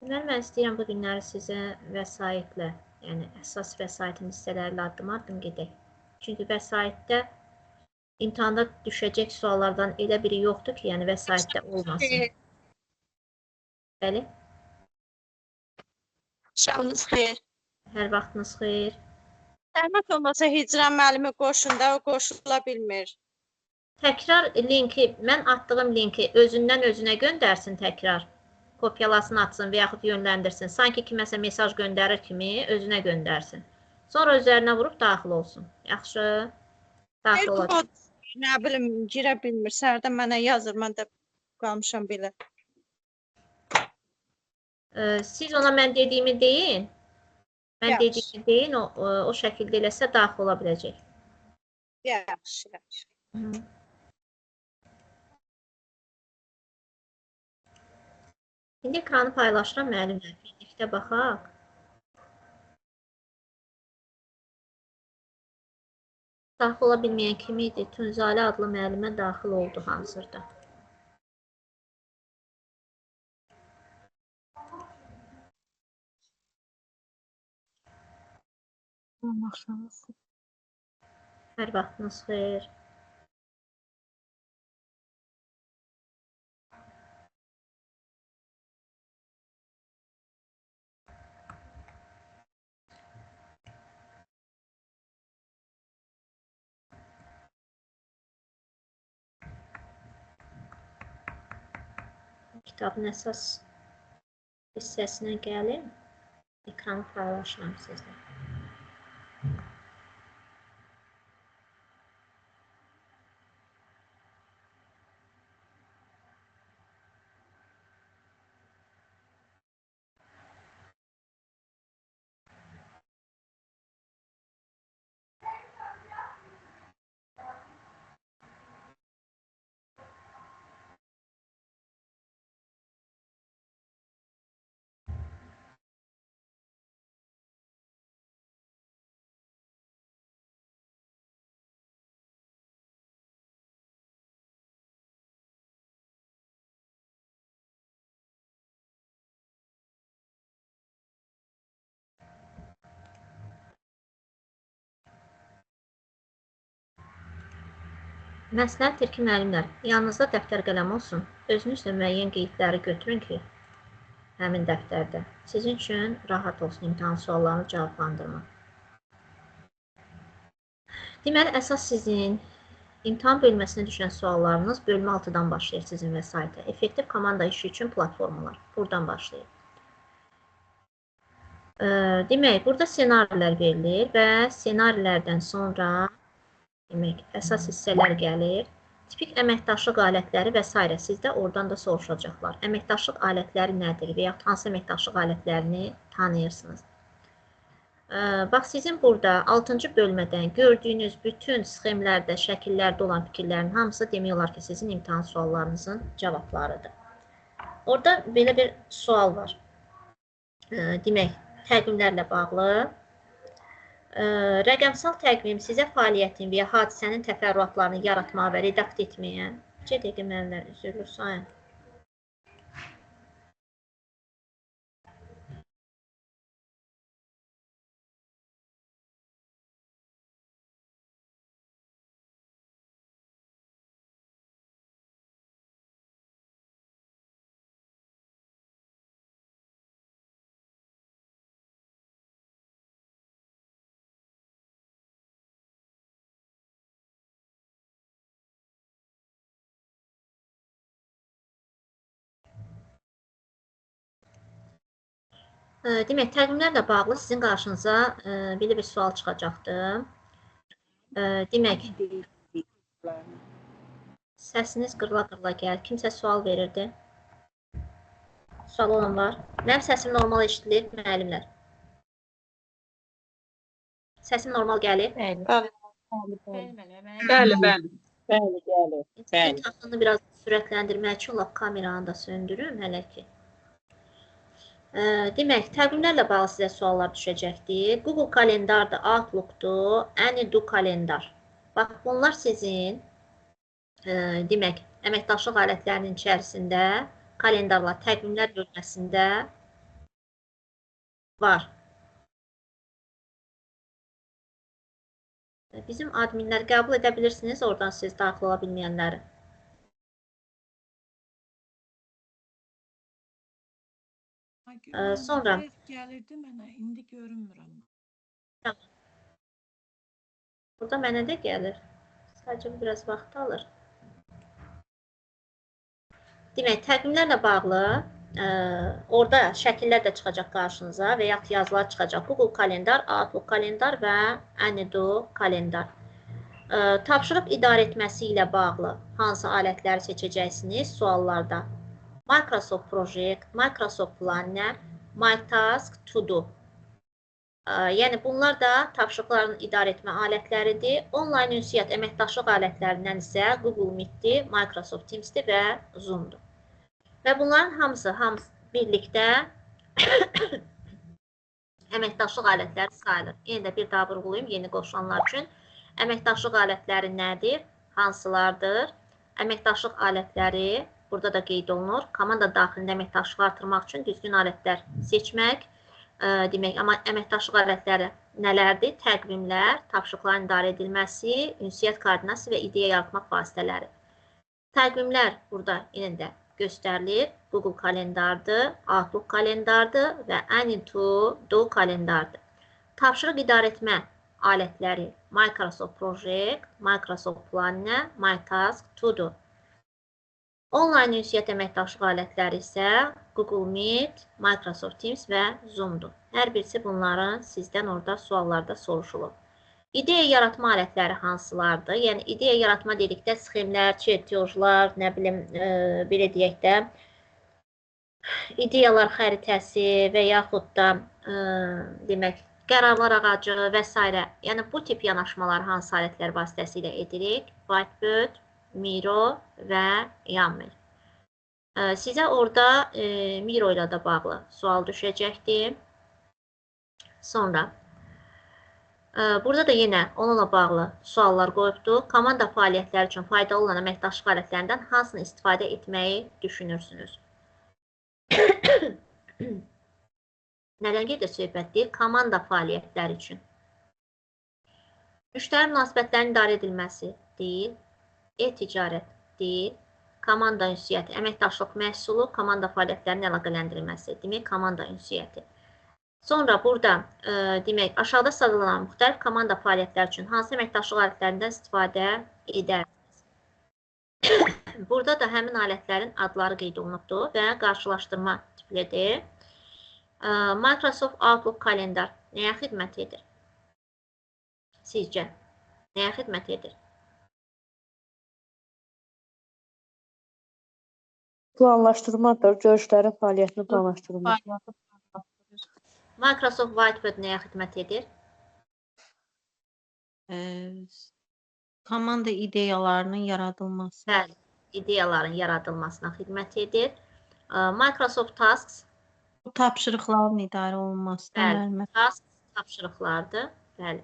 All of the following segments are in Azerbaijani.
Mən istəyirəm bu günləri sizə vəsaitlə, yəni əsas vəsaitin hissələrlə addım-addım gedək. Çünki vəsaitdə imtahanda düşəcək suallardan elə biri yoxdur ki, yəni vəsaitdə olmasın. Bəli? Şahınız xeyir. Hər vaxtınız xeyir. Zəhmət olmasa Hicran müəllimi qoşun da, o qoşula bilmir. Təkrar linki, mən atdığım linki özündən özünə göndərsin təkrar. Kopyalasını atsın və yaxud yönləndirsin. Sanki kiməsə mesaj göndərir kimi özünə göndərsin. Sonra üzərinə vurub daxil olsun. Yaxşı? Daxil olacaq. Nə bilim, girə bilmir. Sərdən mənə yazır, mən də qalmışam belə. Siz ona mən dediyimi deyin. Mən dediyimi deyin, o şəkildə eləsə daxil ola biləcək. Yaxşı, yaxşı. İndi ekranı paylaşıram müəllimlər. Birlikdə baxaq. Daxil ola bilməyən kim idi? Tunzalə adlı müəllimə daxil oldu hazırda. Hər vaxtınız xeyir. Kitabın əsas hissəsinə gəlin. Ekranı paylaşıram sizlə. Məsləhətdir ki, müəllimlər, yanınızda dəftər qələm olsun. Özünüzlə müəyyən qeydləri götürün ki, həmin dəftərdə sizin üçün rahat olsun imtahan suallarını cavablandırmaq. Deməli, əsas sizin imtahan bölməsinə düşən suallarınız bölmə 6-dan başlayır sizin vəsaitə. Effektiv komanda işi üçün platformalar. Buradan başlayır. Demək, burada ssenarilər verilir və ssenarilərdən sonra demək, əsas hissələr gəlir. Tipik əməkdaşlıq alətləri və s. Sizdə oradan da soruşacaqlar. Əməkdaşlıq alətləri nədir və yaxud hansı əməkdaşlıq alətlərini tanıyırsınız? Bax, sizin burada 6-cı bölmədən gördüyünüz bütün sxemlərdə, şəkillərdə olan fikirlərin hamısı demək olar ki, sizin imtahan suallarınızın cavablarıdır. Orada belə bir sual var. Demək, təqvimlərlə bağlı. Rəqəmsal təqvim sizə fəaliyyətin və ya hadisənin təfərrüatlarını yaratmağa və redakt etməyə. 2 dəqiqə müəllimlər, üzrlü sayın. Demək, təqvimlərlə bağlı sizin qarşınıza belə bir sual çıxacaqdır. Demək, səsiniz qırla-qırla gəlir. Kimsə sual verirdi? Sual olan var. Mənim səsim normal eşidilir, müəllimlər. Səsim normal gəlir? Bəli. İmtahanı biraz sürətləndirmək üçün kameranı da söndürüm hələ ki. Demək, təqvimlərlə bağlı sizə suallar düşəcəkdir. Google kalendardır, Outlook'dur, AnyDo kalendar. Bax, bunlar sizin demək, əməkdaşlıq alətlərinin içərisində kalendarlar, təqvimlər bölməsində Var. Bizim adminlər qəbul edə bilirsiniz, oradan siz daxil ola bilməyənləri. Sonra gəlirdi mənə, indi görünmürəm. burada mənə də gəlir. Sadəcə biraz vaxt alır. Demək, təqvimlərlə bağlı orada şəkillər də çıxacaq qarşınıza və yaxud yazılar çıxacaq. Google kalendar, Outlook kalendar və Anydo kalendar. Tapşırıq idarə etməsi ilə bağlı hansı alətləri seçəcəksiniz suallarda? Microsoft Project, Microsoft Planner, MyTask, To-Do. Yəni, bunlar da tapşırıqların idarə etmə alətləridir. Online ünsiyyət əməkdaşlıq alətlərindən isə Google Meet-dir, Microsoft Teams-dir və Zoom-dur. Və bunların hamısı birlikdə əməkdaşlıq alətləri sayılır. Yenə də bir daha vurğulayım yeni qoşulanlar üçün. Əməkdaşlıq alətləri nədir? Hansılardır? Əməkdaşlıq alətləri burada da qeyd olunur. Komanda daxilində əməkdaşlığı artırmaq üçün düzgün alətlər seçmək. Demək, amma əməkdaşlıq alətləri nələrdir? Təqvimlər, tapşırıqların idarə edilməsi, ünsiyyət koordinasiya və ideya yaratmaq vasitələri. Təqvimlər burada yenə də göstərilir. Google kalendardır, Outlook kalendardır və Anydo kalendardır. Tapşırıq idarə etmə alətləri Microsoft Project, Microsoft Planner, MyTask, To-Do. Online ünsiyyət əməkdaşlıq alətləri isə Google Meet, Microsoft Teams və Zoom-dur. Hər birisi bunların sizdən orada suallarda soruşulur. İdeya yaratma alətləri hansılardır? Yəni, ideya yaratma dedikdə sxemlər, çertyojlar, nə bilim, belə deyək də, ideyalar xəritəsi və yaxud da, demək, qərarlar ağacı və s. Yəni, bu tip yanaşmalar hansı alətlər vasitəsilə edirik? Whiteboard, Miro və Yammer. Sizə orada Miro ilə də bağlı sual düşəcəkdir. Sonra, burada da yenə onunla bağlı suallar qoyubdur. Komanda fəaliyyətləri üçün faydalı olan əməkdaşlıq alətlərindən hansını istifadə etməyi düşünürsünüz? Nədən gedir söhbətdir? Komanda fəaliyyətləri üçün. Müştəri münasibətlərinin idarə edilməsi deyil. E-ticarət deyil, komanda ünsiyyəti, əməkdaşlıq məhsulu, komanda fəaliyyətlərinin əlaqələndirilməsi, demək, komanda ünsiyyəti. Sonra burada, demək, aşağıda sadalanan müxtəlif komanda fəaliyyətləri üçün hansı əməkdaşlıq alətlərindən istifadə edərsiniz? Burada da həmin alətlərin adları qeyd olunubdur və qarşılaşdırma tiplidir. Microsoft Outlook kalendar nəyə xidmət edir? Sizcə, nəyə xidmət edir? Planlaşdırmadır, görüşlərin fəaliyyətini planlaşdırmaq. Microsoft Whiteboard nəyə xidmət edir? Komanda ideyalarının yaradılması. Bəli, ideyaların yaradılmasına xidmət edir. Microsoft Tasks. Bu tapşırıqların idarə olunması. Bəli, Tasks tapşırıqlardır. Bəli.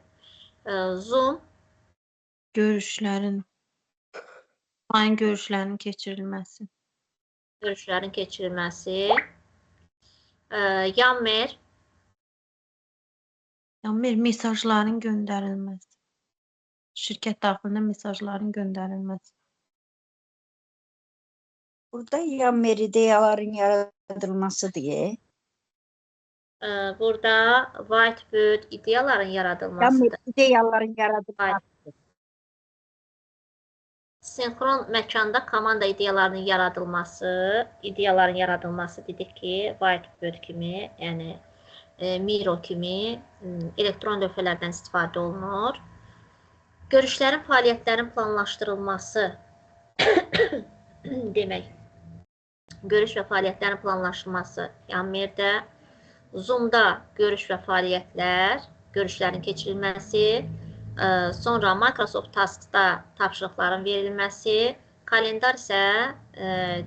Zoom. Görüşlərin, online görüşlərin keçirilməsi. Görüşlərin keçirilməsi. Yammer. Yammer, mesajların göndərilməsi. Şirkət daxilində mesajların göndərilməsi. Burada Yammer ideyaların yaradılması deyə. Burada Whiteboard ideyaların yaradılmasıdır. Yammer ideyaların yaradılması. Sinxron məkanda komanda ideyaların yaradılması dedik ki, Whiteboard kimi, yəni Miro kimi elektron lövhələrdən istifadə olunur. Görüşlərin, fəaliyyətlərin planlaşdırılması demək, görüş və fəaliyyətlərin planlaşdırılması Yammerdə, Zoom'da görüş və fəaliyyətlər, görüşlərin keçirilməsi, sonra Microsoft Tasks'da tapşırıqların verilməsi, kalendar isə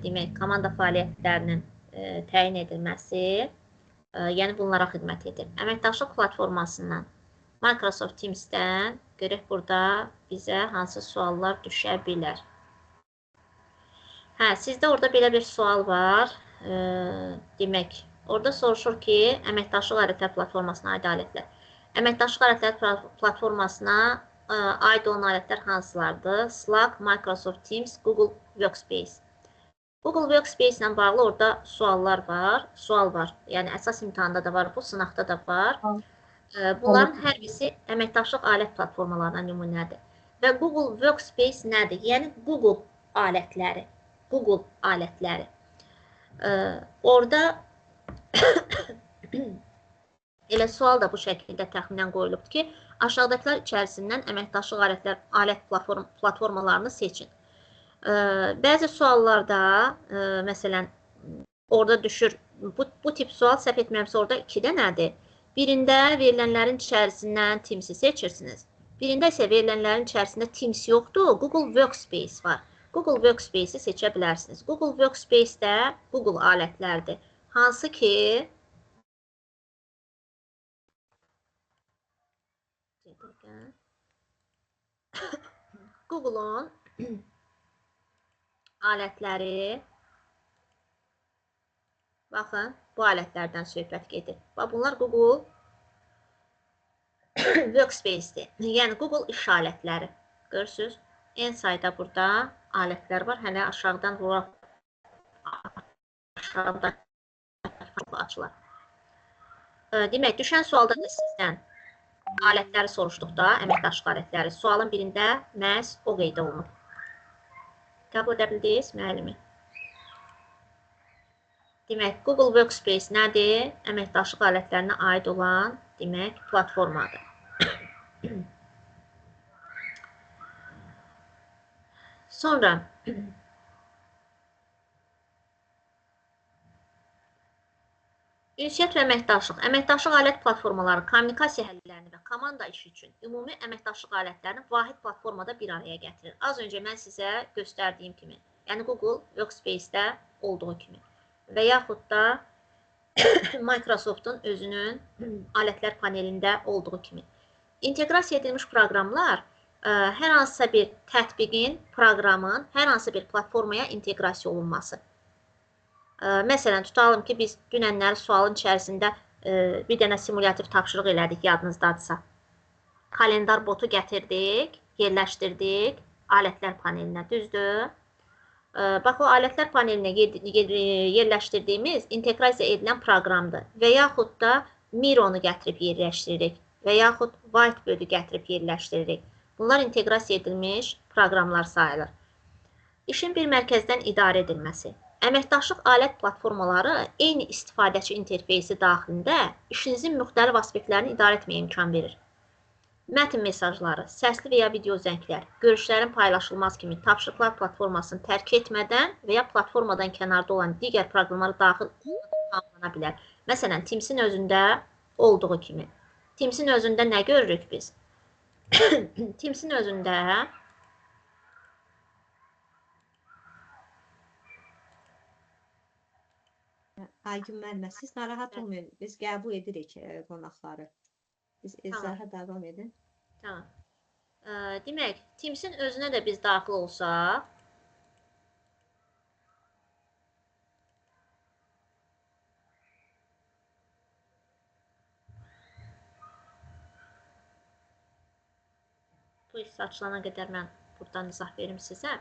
demək, komanda fəaliyyətlərinin təyin edilməsi, yəni bunlara xidmət edir. Əməkdaşlıq platformasından Microsoft Teams'dən görək burada bizə hansı suallar düşə bilər. Sizdə orada belə bir sual var. Demək, Orada soruşur ki, əməkdaşlıq alətlər platformasına aid alətlər. Əməkdaşlıq alətlər platformasına aid olan alətlər hansılardır? Slack, Microsoft Teams, Google Workspace. Google Workspace ilə bağlı orada suallar var. Sual var. Yəni, əsas imtahanda da var, bu sınaqda da var. Bunların hər birisi əməkdaşlıq alət platformalarına nümunədir. Və Google Workspace nədir? Yəni, Google alətləri. Google alətləri. Orada elə sual da bu şəkildə təxminən qoyulubdur ki, aşağıdakılar içərisindən əməkdaşlıq alət platformalarını seçin. Bəzi suallarda, məsələn, orada düşür, bu tip sual səhv etmirəmsə orada 2 dənədir. Birində verilənlərin içərisindən Teams-i seçirsiniz. Birində isə verilənlərin içərisində Teams yoxdur, Google Workspace var. Google Workspace-i seçə bilərsiniz. Google Workspace də Google alətlərdir. Hansı ki, Google-un alətləri, baxın, bu alətlərdən söhbət gedir. Bunlar Google Workspace-dir. Yəni, Google iş alətləri. Görürsünüz, en sayda burada alətlər var. Hələ aşağıdan açılar. Demək, düşən sualda da sizdən alətləri soruşduqda, əməkdaşlıq alətləri, sualın birində məhz o qeyd olunub. Qəbul edə bildiniz, müəllimi? Demək, Google Workspace nədir? Əməkdaşlıq alətlərinə aid olan, demək, platformadır. Sonra, ünsiyyət və əməkdaşlıq. Əməkdaşlıq alət platformaları kommunikasiya həllərini və komanda işi üçün ümumi əməkdaşlıq alətlərini vahid platformada bir araya gətirir. Az öncə mən sizə göstərdiyim kimi, yəni Google Workspace-də olduğu kimi və yaxud da Microsoft-un özünün alətlər panelində olduğu kimi. İnteqrasiya edilmiş proqramlar hər hansısa bir tətbiqin, proqramın hər hansısa bir platformaya inteqrasiya olunması. Məsələn, tutalım ki, biz dünənləri sualın içərisində bir dənə simulyativ tapşırıq elədik, yadınızdadırsa. Kalendar botu gətirdik, yerləşdirdik alətlər panelinə, düzdür? Bax, o alətlər panelinə yerləşdirdiyimiz inteqrasiya edilən proqramdır və yaxud da Miro-nu gətirib yerləşdiririk və yaxud Whiteboard-u gətirib yerləşdiririk. Bunlar inteqrasiya edilmiş proqramlar sayılır. İşin bir mərkəzdən idarə edilməsi. Əməkdaşlıq alət platformaları eyni istifadəçi interfeysi daxilində işinizin müxtəlif aspektlərini idarə etməyə imkan verir. Mətn mesajları, səsli və ya video zənglər, görüşlərin paylaşılmaz kimi tapşırıqlar platformasını tərk etmədən və ya platformadan kənarda olan digər proqramları daxil tamamlana bilər. Məsələn, Teams-in özündə olduğu kimi. Teams-in özündə nə görürük biz? Teams-in özündə Aygün müəllimə, siz narahat olmayın. Biz qəbul edirik qonaqları. Biz izahə davam edin. Tamam. Demək, Teams-in özünə də biz daxil olsaq, bu hissə açılana qədər mən buradan izah verim sizə.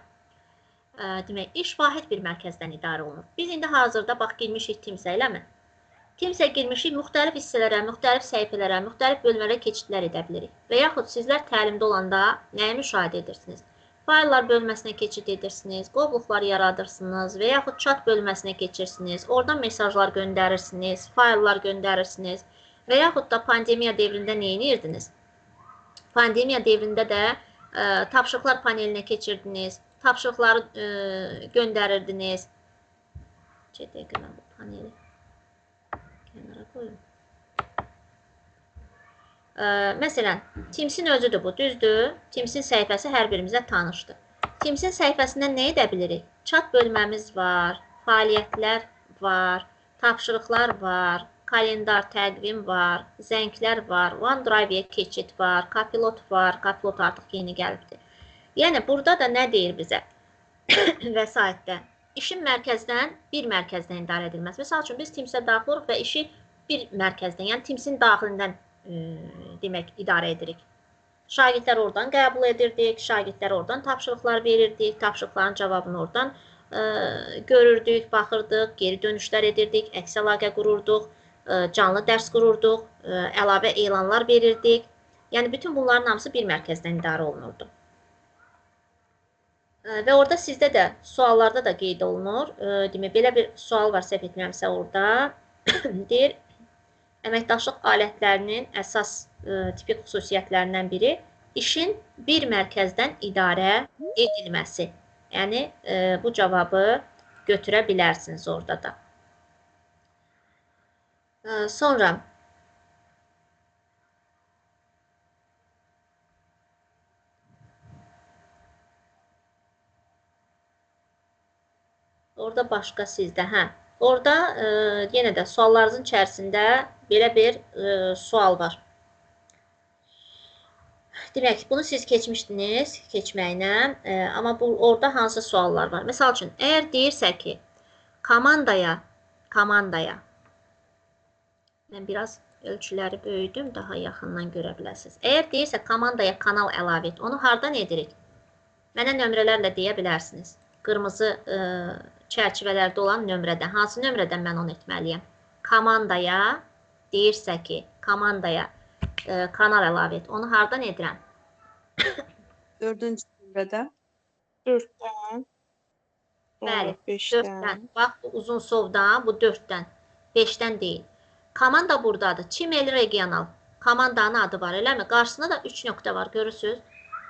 Demək, iş vahid bir mərkəzdən idarə olunur. Biz indi hazırda bax, girmişik Teams-ə, eləmi? Teams-ə girmişik, müxtəlif hissələrə, müxtəlif səhifələrə, müxtəlif bölmələrə keçidlər edə bilirik. Və yaxud sizlər təlimdə olanda nəyə müşahidə edirsiniz? Fayllar bölməsinə keçid edirsiniz, qovluqlar yaradırsınız və yaxud chat bölməsinə keçirsiniz, oradan mesajlar göndərirsiniz, fayllar göndərirsiniz və yaxud da pandemiya devrində nə edirdiniz? Pandemiya devrində də tapşırıqlar panelinə keçirdiniz, tapşırıqları göndərirdiniz. Dəqiqə mən bu paneli kənara qoyum. Məsələn, Teams-in özüdür bu, düzdür? Teams-in səhifəsi hər birimizə tanışdır. Teams-in səhifəsindən nə edə bilirik? Chat bölməmiz var, fəaliyyətlər var, tapşırıqlar var, kalendar təqvim var, zənglər var, OneDrive-yə keçid var, Copilot var, Copilot artıq yeni gəlibdir. Yəni, burada da nə deyir bizə vəsaitdə? işin mərkəzdən bir mərkəzdən idarə edilməsi. Məsəl üçün biz Teams-ə daxil oluruq və işi bir mərkəzdən, yəni Teams-in daxilindən demək idarə edirik. Şagirdlər oradan qəbul edirdik, şagirdlər oradan tapşırıqlar verirdik, tapşırıqların cavabını oradan görürdük, baxırdıq, geri dönüşlər edirdik, əks əlaqə qururduq, canlı dərs qururduq, əlavə elanlar verirdik. Yəni bütün bunların hamısı bir mərkəzdən idarə olunurdu. Və orada sizdə də suallarda da qeyd olunur. Demək, belə bir sual var, səhv etmirəmsə orada. Deyir, əməkdaşlıq alətlərinin əsas tipik xüsusiyyətlərindən biri işin bir mərkəzdən idarə edilməsi. Yəni, bu cavabı götürə bilərsiniz orada da. Sonra, orada başqa sizdə, orada yenə də suallarınızın içərisində belə bir sual var. Demək, bunu siz keçmişdiniz, keçməklə, amma orada hansı suallar var? Məsəl üçün, əgər deyirsə ki, komandaya, mən biraz ölçüləri böyüdüm, daha yaxından görə biləsiniz. Əgər deyirsə, komandaya kanal əlavə et, onu hardan edirik? Mənə nömrələrlə deyə bilərsiniz. Qırmızı çərçivələrdə olan nömrədən, hansı nömrədən mən onu etməliyəm? Komandaya, deyirsə ki, komandaya kanal əlavə et, onu hardan edirəm? 4-cü nömrədən. 4-dən. Bəli, 5-dən. 4-dən. Bax, bu uzun sovdan, bu 4-dən, 5-dən deyil. Komanda buradadır. Çimeli regional. Komandanın adı var, eləmi? Qarşısında da 3 nöqtə var, görürsünüz.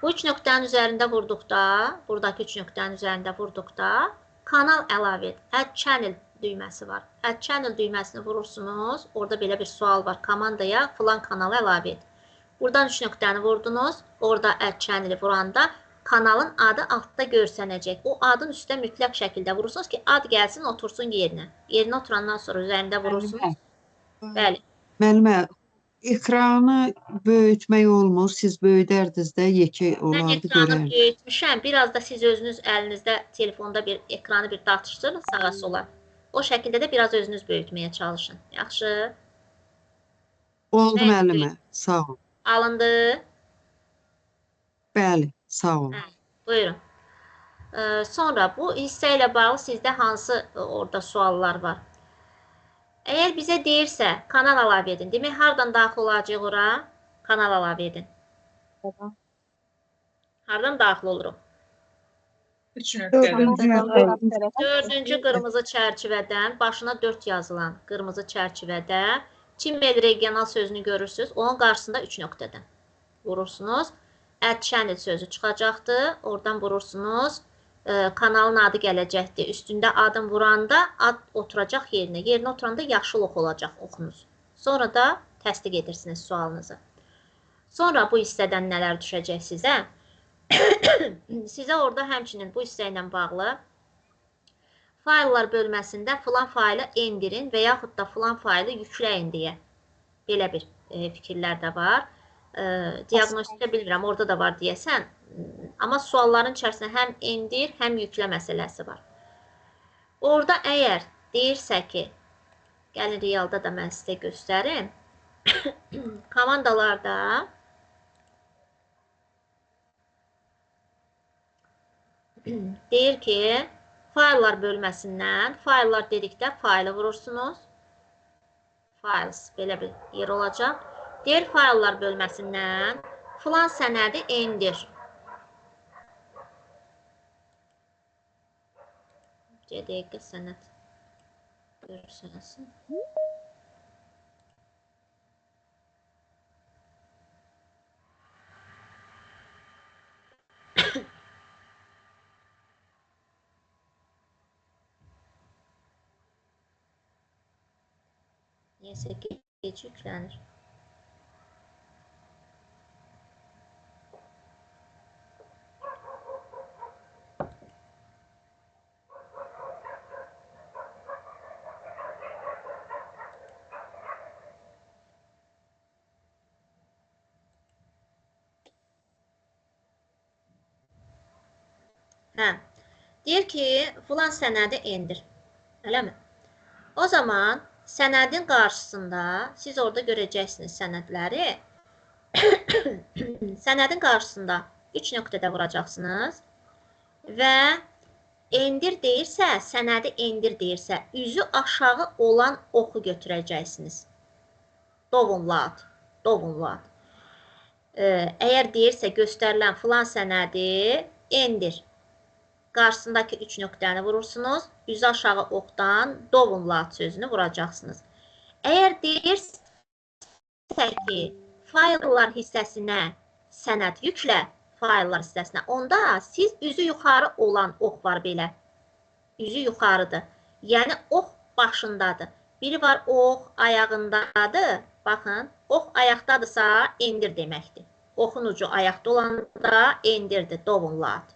Bu 3 nöqtənin üzərində vurduqda, buradakı 3 nöqtənin üzərində vurduqda, kanal əlavə et, add channel düyməsi var. Add channel düyməsini vurursunuz, orada belə bir sual var. Komandaya filan kanalı əlavə et. Buradan 3 nöqtəni vurdunuz, orada add channel vuranda kanalın adı altda görsənəcək. O adın üstə mütləq şəkildə vurursunuz ki, ad gəlsin, otursun yerinə. Yerinə oturandan sonra üzərində vurursunuz. Bəli. Müəllimə, ekranı böyütmək olmur, siz böyüdərdiniz də yekə Mən olardı ekranı görərdim. böyütmüşəm. Biraz da siz özünüz əlinizdə telefonda bir ekranı bir dartışdırın sağa sola. O şəkildə də biraz özünüz böyütməyə çalışın. Yaxşı. Oldu Mən müəllimə, sağ ol. Alındı. Bəli, sağ ol. Buyurun. Sonra bu hissə ilə bağlı sizdə hansı orada suallar var? Əgər bizə deyirsə, kanal əlavə edin. Demək, hardan daxil olacaq ora? Kanal əlavə edin. Hardan daxil oluruq? 4-cü qırmızı çərçivədən, başına 4 yazılan qırmızı çərçivədə Çimel regional sözünü görürsünüz. Onun qarşısında 3 nöqtədən vurursunuz. Add channel sözü çıxacaqdır. Oradan vurursunuz. Kanalın adı gələcəkdir. Üstündə adın vuranda ad oturacaq yerinə. Yerinə oturanda yaşıl ox olacaq oxunuz. Sonra da təsdiq edirsiniz sualınızı. Sonra bu hissədən nələr düşəcək sizə? Sizə orada həmçinin bu hissə ilə bağlı fayllar bölməsində filan faylı endirin və yaxud da filan faylı yükləyin deyə belə bir fikirlər də var. Diaqnostikdə bilmirəm, orada da var deyəsən. Amma sualların içərisində həm endir, həm yüklə məsələsi var. Orada əgər deyirsə ki, gəlin realda da mən sizə göstərim. Komandalarda deyir ki, fayllar bölməsindən, fayllar dedikdə faylı vurursunuz. Files, belə bir yer olacaq. Deyir, fayllar bölməsindən filan sənədi endir. Dəqiqə sənəd görsənəsin. Neyse geç yüklənir. Deyir ki, filan sənədi endir. Eləmi? O zaman sənədin qarşısında siz orada görəcəksiniz sənədləri. Sənədin qarşısında 3 nöqtədə vuracaqsınız və endir deyirsə, sənədi endir deyirsə, üzü aşağı olan oxu götürəcəksiniz. Download. Əgər deyirsə göstərilən filan sənədi endir. Qarşısındakı 3 nöqtəni vurursunuz, üzü aşağı oxdan download sözünü vuracaqsınız. Əgər deyirsə ki, fayllar hissəsinə sənəd yüklə, fayllar hissəsinə, onda siz üzü yuxarı olan ox var belə. Üzü yuxarıdır. Yəni, ox başındadır. Biri var ox ayağındadır. Baxın, ox ayaqdadırsa endir deməkdir. Oxun ucu ayaqda olanda endirdir, download.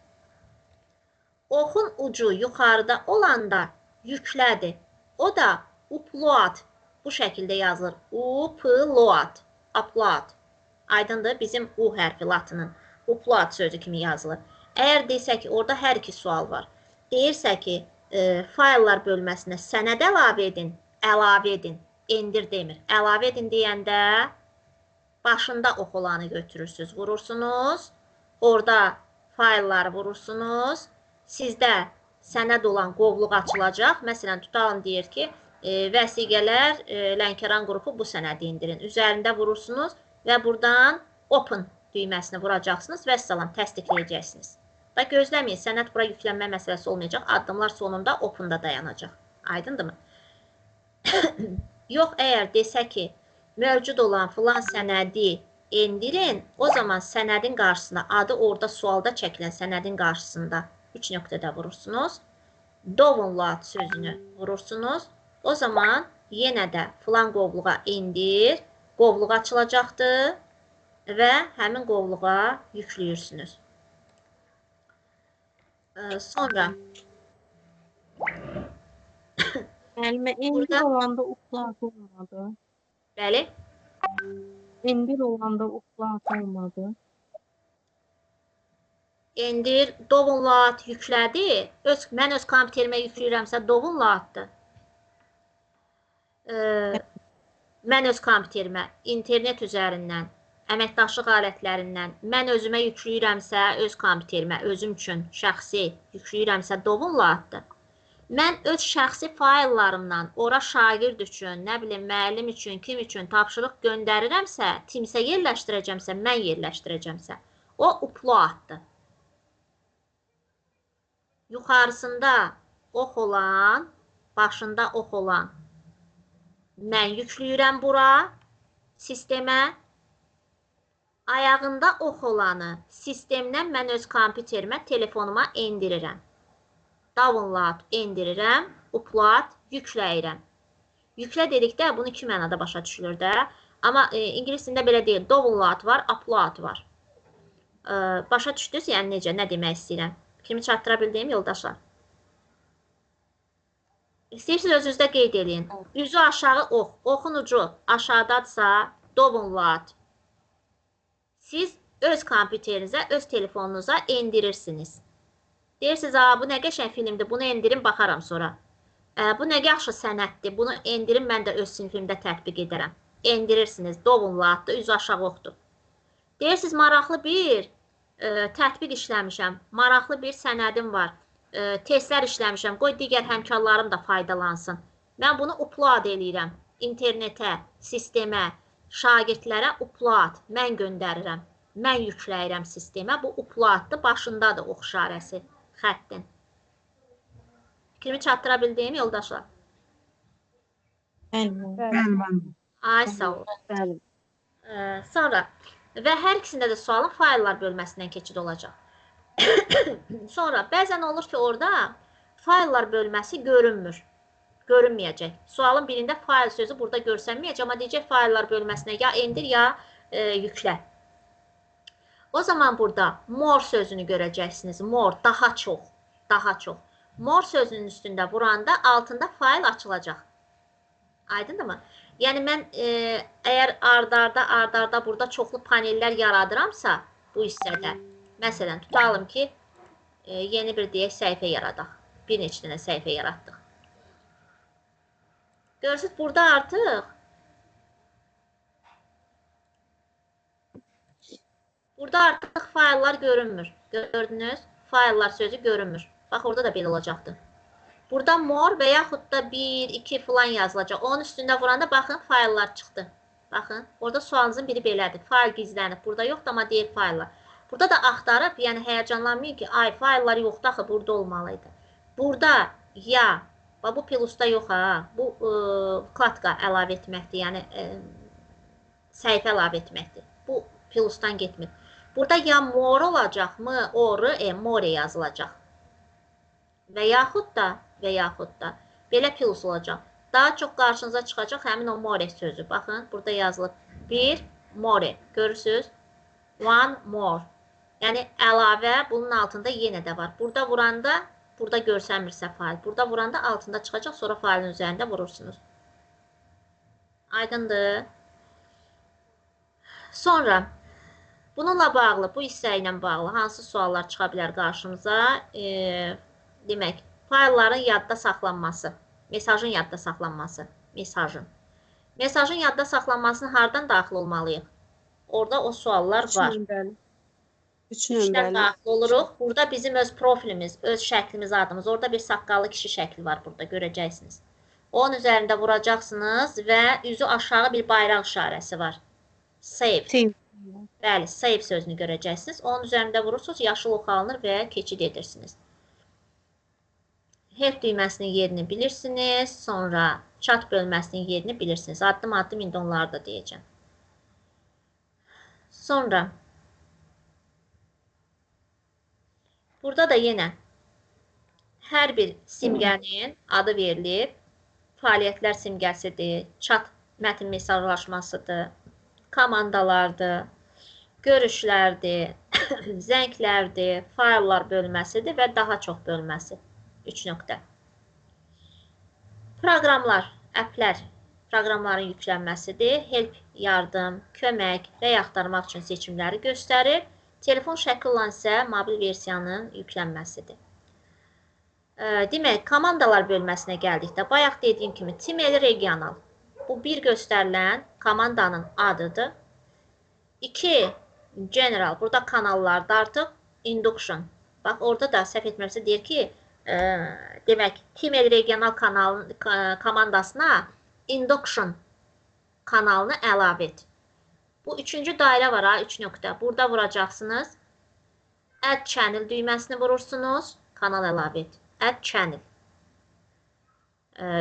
Oxun ucu yuxarıda olanda yüklədir. O da upload. Bu şəkildə yazılır. Upload. Aydındır, bizim U hərfi latının. Upload sözü kimi yazılır. Əgər deyirsə ki, orada hər iki sual var. Deyirsə ki, fayllar bölməsinə sənəd əlavə edin, endir demir. Əlavə edin deyəndə başında ox olanı götürürsünüz, vurursunuz. Orada faylları vurursunuz. Sizdə sənəd olan qovluq açılacaq. Məsələn, tutalım deyir ki, vəsiqələr Lənkəran qrupu bu sənədi indirin. Üzərində vurursunuz və buradan open düyməsini vuracaqsınız və salam təsdiqləyəcəksiniz. Da gözləməyin, sənəd bura yüklənmə məsələsi olmayacaq. Addımlar sonunda open-da dayanacaq. Aydındırmı? Yox, əgər desə ki, mövcud olan filan sənədi endirin, o zaman sənədin qarşısında, adı orada sualda çəkilən sənədin qarşısında 3 nöqtədə vurursunuz. Download sözünü vurursunuz. O zaman yenə də filan qovluğa endir. Qovluq açılacaqdır və həmin qovluğa yükləyirsiniz. Sonra Müəllimə, endir olanda upload olmadı. bəli, Endir olanda upload olmadı. endir, download yüklədi. Mən öz kompüterimə yükləyirəmsə downloaddır. Mən öz kompüterimə internet üzərindən, əməkdaşlıq alətlərindən mən özümə yükləyirəmsə, öz kompüterimə, özüm üçün şəxsi yükləyirəmsə downloaddır. Mən öz şəxsi fayllarımdan ora şagird üçün, nə bilim, müəllim üçün, kim üçün tapşırıq göndərirəmsə, Teams-ə yerləşdirəcəmsə, mən yerləşdirəcəmsə, o uploaddır. Yuxarısında ox olan, başında ox olan mən yükləyirəm bura sistemə. Ayağında ox olanı sistemdən mən öz kompüterimə, telefonuma endirirəm. Download endirirəm, upload yükləyirəm. Yüklə dedikdə bunu iki mənada başa düşülür də. Amma ingilis dilində belə deyil. Download var, upload var. Başa düşdünüz, yəni necə, nə demək istəyirəm? Kimi çatdıra bildiyim yoldaşlar. İstəyirsiniz özünüzdə qeyd edin. Üzü aşağı ox, oxun ucu aşağıdadsa download. Siz öz kompüterinizə, öz telefonunuza endirirsiniz. Deyirsiniz, bu nə qəşəng filmdir, bunu endirin, baxaram sonra. Bu nə yaxşı sənətdir, bunu endirin, mən də öz sinifimdə tətbiq edərəm. Endirirsiniz, downloaddır, üzü aşağı oxdur. Deyirsiniz, maraqlı bir tətbiq işləmişəm, maraqlı bir sənədim var, testlər işləmişəm, qoy digər həmkarlarım da faydalansın. Mən bunu upload eləyirəm, internetə, sistemə, şagirdlərə upload, mən göndərirəm, mən yükləyirəm sistemə, bu uploaddır, başındadır ox işarəsi, xəttin. Fikrimi çatdıra bildiyim yoldaşlar? Ay, sağ olun. Sonra və hər ikisində də sualın fayllar bölməsindən keçid olacaq. Sonra bəzən olur ki, orada fayllar bölməsi görünmür, görünməyəcək. Sualın birində fayl sözü burada görsənməyəcək, amma deyəcək fayllar bölməsinə ya endir, ya yüklə. O zaman burada more sözünü görəcəksiniz. More, daha çox, daha çox. More sözünün üstündə vuranda altında fayl açılacaq. Aydındır mı? Yəni, mən əgər ardarda burada çoxlu panellər yaradıramsa bu hissədə, məsələn, tutalım ki, Yeni bir deyək səhifə yaradaq. Bir neçə dənə səhifə yaratdıq. Görürsünüz, burada artıq fayllar görünmür. Gördünüz? Fayllar sözü görünmür. Bax, orada da belə olacaqdır. Burada more və yaxud da 1, 2 falan yazılacaq. Onun üstündə vuranda baxın, fayllar çıxdı. Baxın, orada sualınızın biri belədir. Fayl gizlənib. Burada yoxdur, amma deyil fayllar. Burada da axtarıb, yəni həyəcanlanmayın ki, ay, fayllar yoxdur, axı burada olmalıydı. Burada ya, bu plusda yox ha, bu vkladka əlavə etməkdir, yəni səhifə əlavə etməkdir. Bu plusdan getmir. Burada ya more olacaqmı, more yazılacaq. Və yaxud da belə plus olacaq. Daha çox qarşınıza çıxacaq həmin o more sözü. Baxın, burada yazılıb. Bir, more. Görürsünüz? One more. Yəni, əlavə bunun altında yenə də var. Burada vuranda, burada görsənmirsə fail. Burada vuranda altında çıxacaq, sonra failin üzərində vurursunuz. Aydındır. Sonra, bununla bağlı, bu hissə ilə bağlı hansı suallar çıxa bilər qarşımıza? Demək, faylların yadda saxlanması, mesajın yadda saxlanması, mesajın yadda saxlanmasını hardan daxil olmalıyıq? Orada o suallar var. İşdən daxil oluruq. Burada bizim öz profilimiz, öz şəklimiz, adımız. Orada bir saqqallı kişi şəkli var burada, görəcəksiniz. Onun üzərində vuracaqsınız və üzü aşağı bir bayraq işarəsi var. Save. Bəli, save sözünü görəcəksiniz. Onun üzərində vurursunuz, yaşıl ox alınır və keçid edirsiniz. Help düyməsinin yerini bilirsiniz. Sonra chat bölməsinin yerini bilirsiniz. Addım-addım indi onları da deyəcəm. Sonra burada da yenə hər bir simgənin adı verilir. Fəaliyyətlər simgəsidir, chat mətin mesajlaşmasıdır, komandalardır, görüşlərdir, zənglərdir, fayllar bölməsidir və daha çox bölməsi. 3 nöqtə. Proqramlar, əplər, proqramların yüklənməsidir. Help, yardım, kömək və ya axtarmaq üçün seçimləri göstərir. Telefon şəkli olan isə mobil versiyanın yüklənməsidir. Demək, komandalar bölməsinə gəldikdə, bayaq dediyim kimi, Timeli regional. Bu bir göstərilən komandanın adıdır. 2, general, burada kanallarda artıq induction. Bax, orada da səhv etmirəmsə deyir ki, demək, Timeli regional komandasına induction kanalını əlavə et. Bu üçüncü dairə var ha, 3 nöqtə. Burada vuracaqsınız. Add channel düyməsini vurursunuz. Kanal əlavə et. Add channel.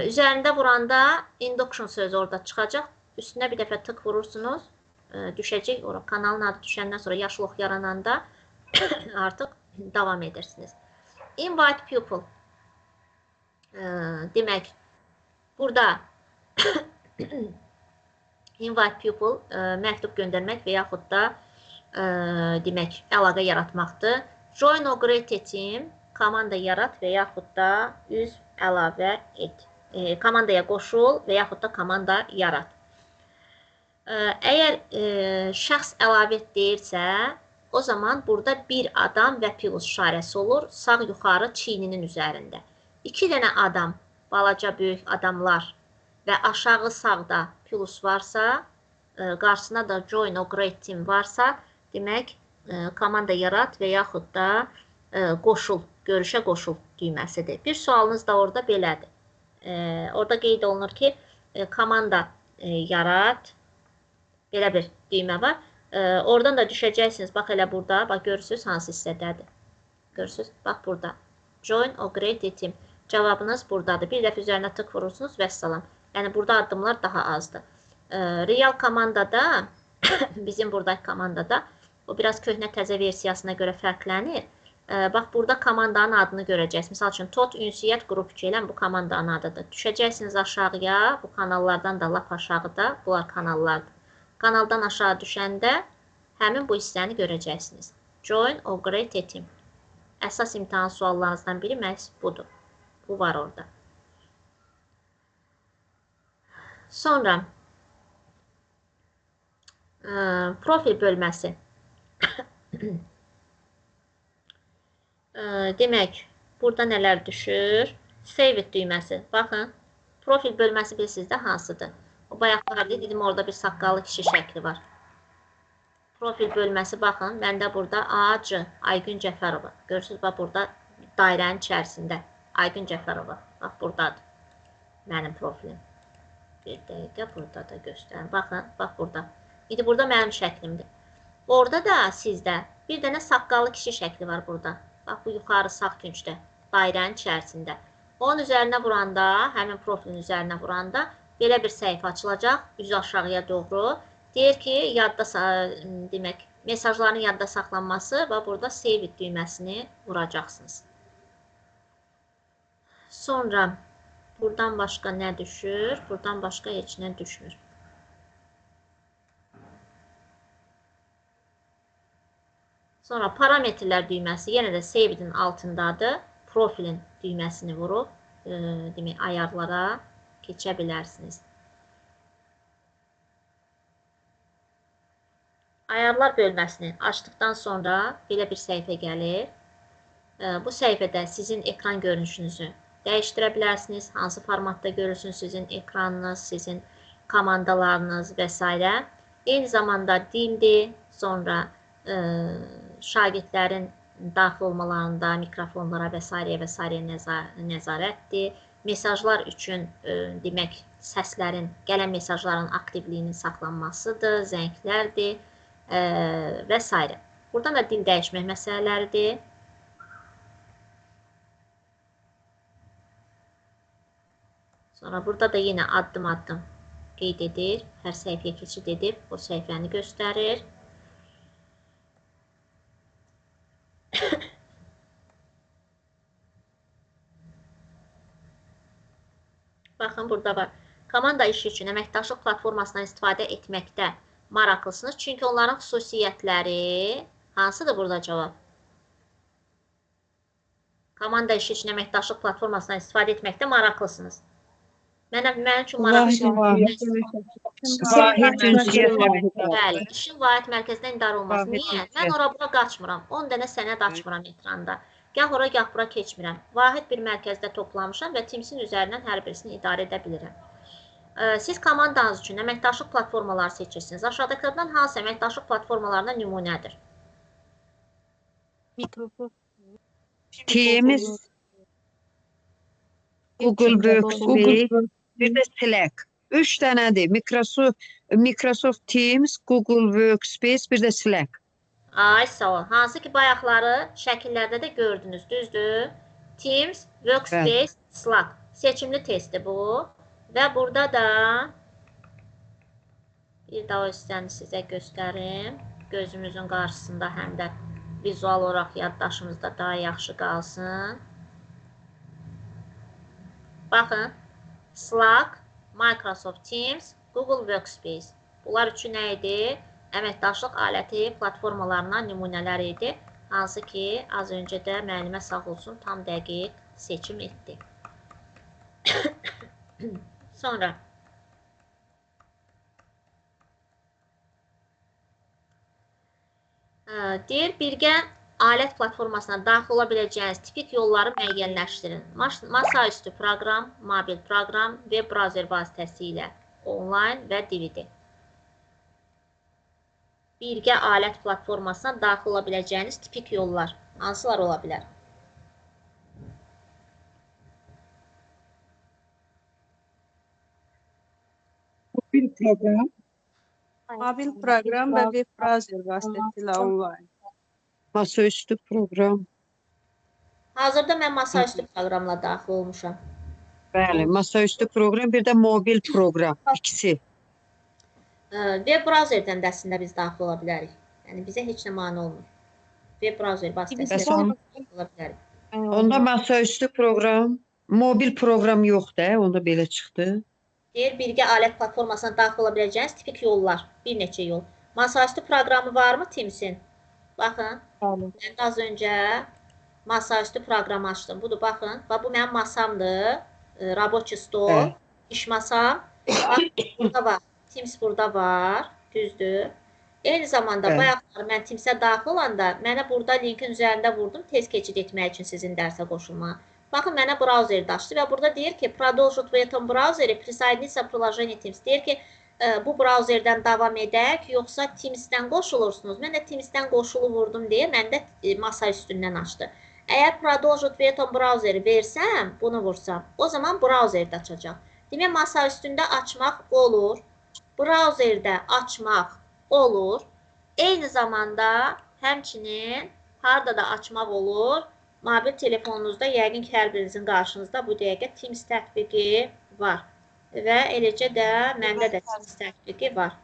Üzərində vuranda induction sözü orada çıxacaq. Üstünə bir dəfə tık vurursunuz. Düşəcək. Kanalın adı düşəndən sonra yaşıl ox yarananda artıq davam edirsiniz. Invite people. Demək, burada invite people məktub göndərmək və yaxud da demək, əlaqə yaratmaqdır. Join or create team, komanda yarat və yaxud da üz əlavə et. Komandaya qoşul və yaxud da komanda yarat. Əgər şəxs əlavə et deyirsə, o zaman burada bir adam və plus işarəsi olur, sağ yuxarı çiyninin üzərində. 2 dənə adam, balaca böyük adamlar və aşağı sağda plus varsa, qarşısına da join or create team varsa, demək, komanda yarat və yaxud da qoşul, görüşə qoşul düyməsidir. Bir sualınız da orada belədir. Orada qeyd olunur ki, komanda yarat, belə bir düymə var. Oradan da düşəcəksiniz, bax elə burada, bax görürsünüz hansı hissədədir. Görürsünüz, bax burada. Join or create team. Cavabınız buradadır. Bir dəfə üzərinə tık vurursunuz və salam. Yəni burada addımlar daha azdır. Real komandada, bizim buradakı komandada, o biraz köhnə təzə versiyasına görə fərqlənir. Bax burada komandanın adını görəcəksiniz. Misal üçün TOT ünsiyyət qrup 2 ilə bu komandanın adıdır. Düşəcəksiniz aşağıya, bu kanallardan da lap aşağıda, bunlar kanallardır. Kanaldan aşağı düşəndə həmin bu hissəni görəcəksiniz. Join or create team. Əsas imtahan suallarınızdan biri məhz budur. Bu var orada. Sonra profil bölməsi. Demək, burada nələr düşür? Save it düyməsi. Baxın, profil bölməsi bilirsiniz də hansıdır? O bayaqlarda dedim, orada bir saqqallı kişi şəkli var. Profil bölməsi baxın, məndə burada AC, Aygün Cəfərova. Görürsünüz, bax burada dairənin içərisində Aygün Cəfərova. Bax, buradadır mənim profilim. Bir dəqiqə burada da göstərim. Baxın, bax burada. İndi burada mənim şəklimdir. Orada da sizdə bir dənə saqqallı kişi şəkli var burada. Bax, bu yuxarı sağ küncdə, dairənin içərisində. Onun üzərinə vuranda, həmin profilin üzərinə vuranda belə bir səhifə açılacaq, üzü aşağıya doğru. Deyir ki, yadda, demək, mesajların yadda saxlanması və burada save it düyməsini vuracaqsınız. Sonra buradan başqa nə düşür? Buradan başqa heç nə düşmür. Sonra parametrlər düyməsi yenə də save it-in altındadır. Profilin düyməsini vurub, demək, ayarlara keçə bilərsiniz. Ayarlar bölməsini açdıqdan sonra belə bir səhifə gəlir. Bu səhifədə sizin ekran görünüşünüzü dəyişdirə bilərsiniz. Hansı formatda görürsünüz sizin ekranınız, sizin komandalarınız və s. Eyni zamanda dildir, sonra şagirdlərin daxil olmalarında mikrofonlara və s. nəzarətdir. Mesajlar üçün, demək, səslərin, gələn mesajların aktivliyinin saxlanmasıdır, zənglərdir və s. Buradan da dil dəyişmək məsələləridir. Sonra burada da yenə addım-addım qeyd edir. Hər səhifəyə keçid edib, o səhifəni göstərir. Baxın, burada var. Komanda işi üçün əməkdaşlıq platformasından istifadə etməkdə maraqlısınız. Çünki onların xüsusiyyətləri hansıdır burada cavab? Komanda işi üçün əməkdaşlıq platformasından istifadə etməkdə maraqlısınız. Mənim üçün maraqlısınız. Bəli, işin vahid mərkəzindən idarə olması. Niyə? Mən ora-bura qaçmıram. 10 dənə sənəd açmıram ekranda. Gah ora, gah bura keçmirəm. Vahid bir mərkəzdə toplamışam və Teams-in üzərindən hər birisini idarə edə bilirəm. Siz komandanız üçün əməkdaşlıq platformaları seçirsiniz. Aşağıdakilərdən hansı əməkdaşlıq platformalarına nümunədir? Teams, Google Workspace, bir də Slack. 3 dənədir. Microsoft Teams, Google Workspace, bir də Slack. Ay, sağ ol. Hansı ki, bayaqları şəkillərdə də gördünüz, düzdür? Teams, Workspace, Slack. Seçimli testdir bu. Və burada da bir daha o hissəni sizə göstərim. Gözümüzün qarşısında həm də vizual olaraq yaddaşımızda daha yaxşı qalsın. Baxın, Slack, Microsoft Teams, Google Workspace. Bunlar üçün nə idi? Əməkdaşlıq aləti platformalarına nümunələr idi. Hansı ki, az öncə də müəllimə sağ olsun, tam dəqiq seçim etdi. Sonra deyir, birgə alət platformasına daxil ola biləcəyiniz tipik yolları müəyyənləşdirin. Masaüstü proqram, mobil proqram, web browser vasitəsilə, onlayn və DVD. Birgə alət platformasına daxil ola biləcəyiniz tipik yollar hansılar ola bilər? Mobil proqram və web browser vasitəsilə onlayn. Masaüstü proqram. Hazırda mən masaüstü proqramla daxil olmuşam. Bəli, masaüstü proqram, bir də mobil proqram, ikisi. Web browserdən də əslində biz daxil ola bilərik. Yəni, bizə heç nə mane olmur. Web browser vasitəsilə ola bilərik. Onda masaüstü proqram, mobil proqram yoxdur, onda belə çıxdı. Deyir, birgə alət platformasına daxil ola biləcəyiniz tipik yollar, bir neçə yol. Masaüstü proqramı varmı Teams-in? Baxın, mən az öncə masaüstü proqramı açdım. Budur, baxın, bu mənim masamdır, raboçi stol, iş masam. Bax, burada var, Teams burada var, düzdür. Eyni zamanda Bəli. bayaqlar mən Teams-ə daxil olanda mənə burada linkin üzərində vurdum tez keçid etmək üçün sizin dərsə qoşulmağa. Baxın mənə brauzeri açdı və burada deyir ki, продолжить в этом браузере присоединиться к приложению Teams. Deyir ki, bu brauzerdən davam edək, yoxsa Teams-dən qoşulursunuz. Mən də Teams-dən qoşulu vurdum deyə məndə masa üstündən açdı. Əgər продолжить в этом браузере versəm, bunu vursam, o zaman brauzerdə açacaq. Demək, masa üstündə açmaq olur, brauzerdə açmaq olur. Eyni zamanda həmçinin harada da açmaq olur. Mobil telefonunuzda yəqin ki, hər birinizin qarşınızda bu dəqiqə Teams tətbiqi var. Və eləcə də məndə də Teams tətbiqi var.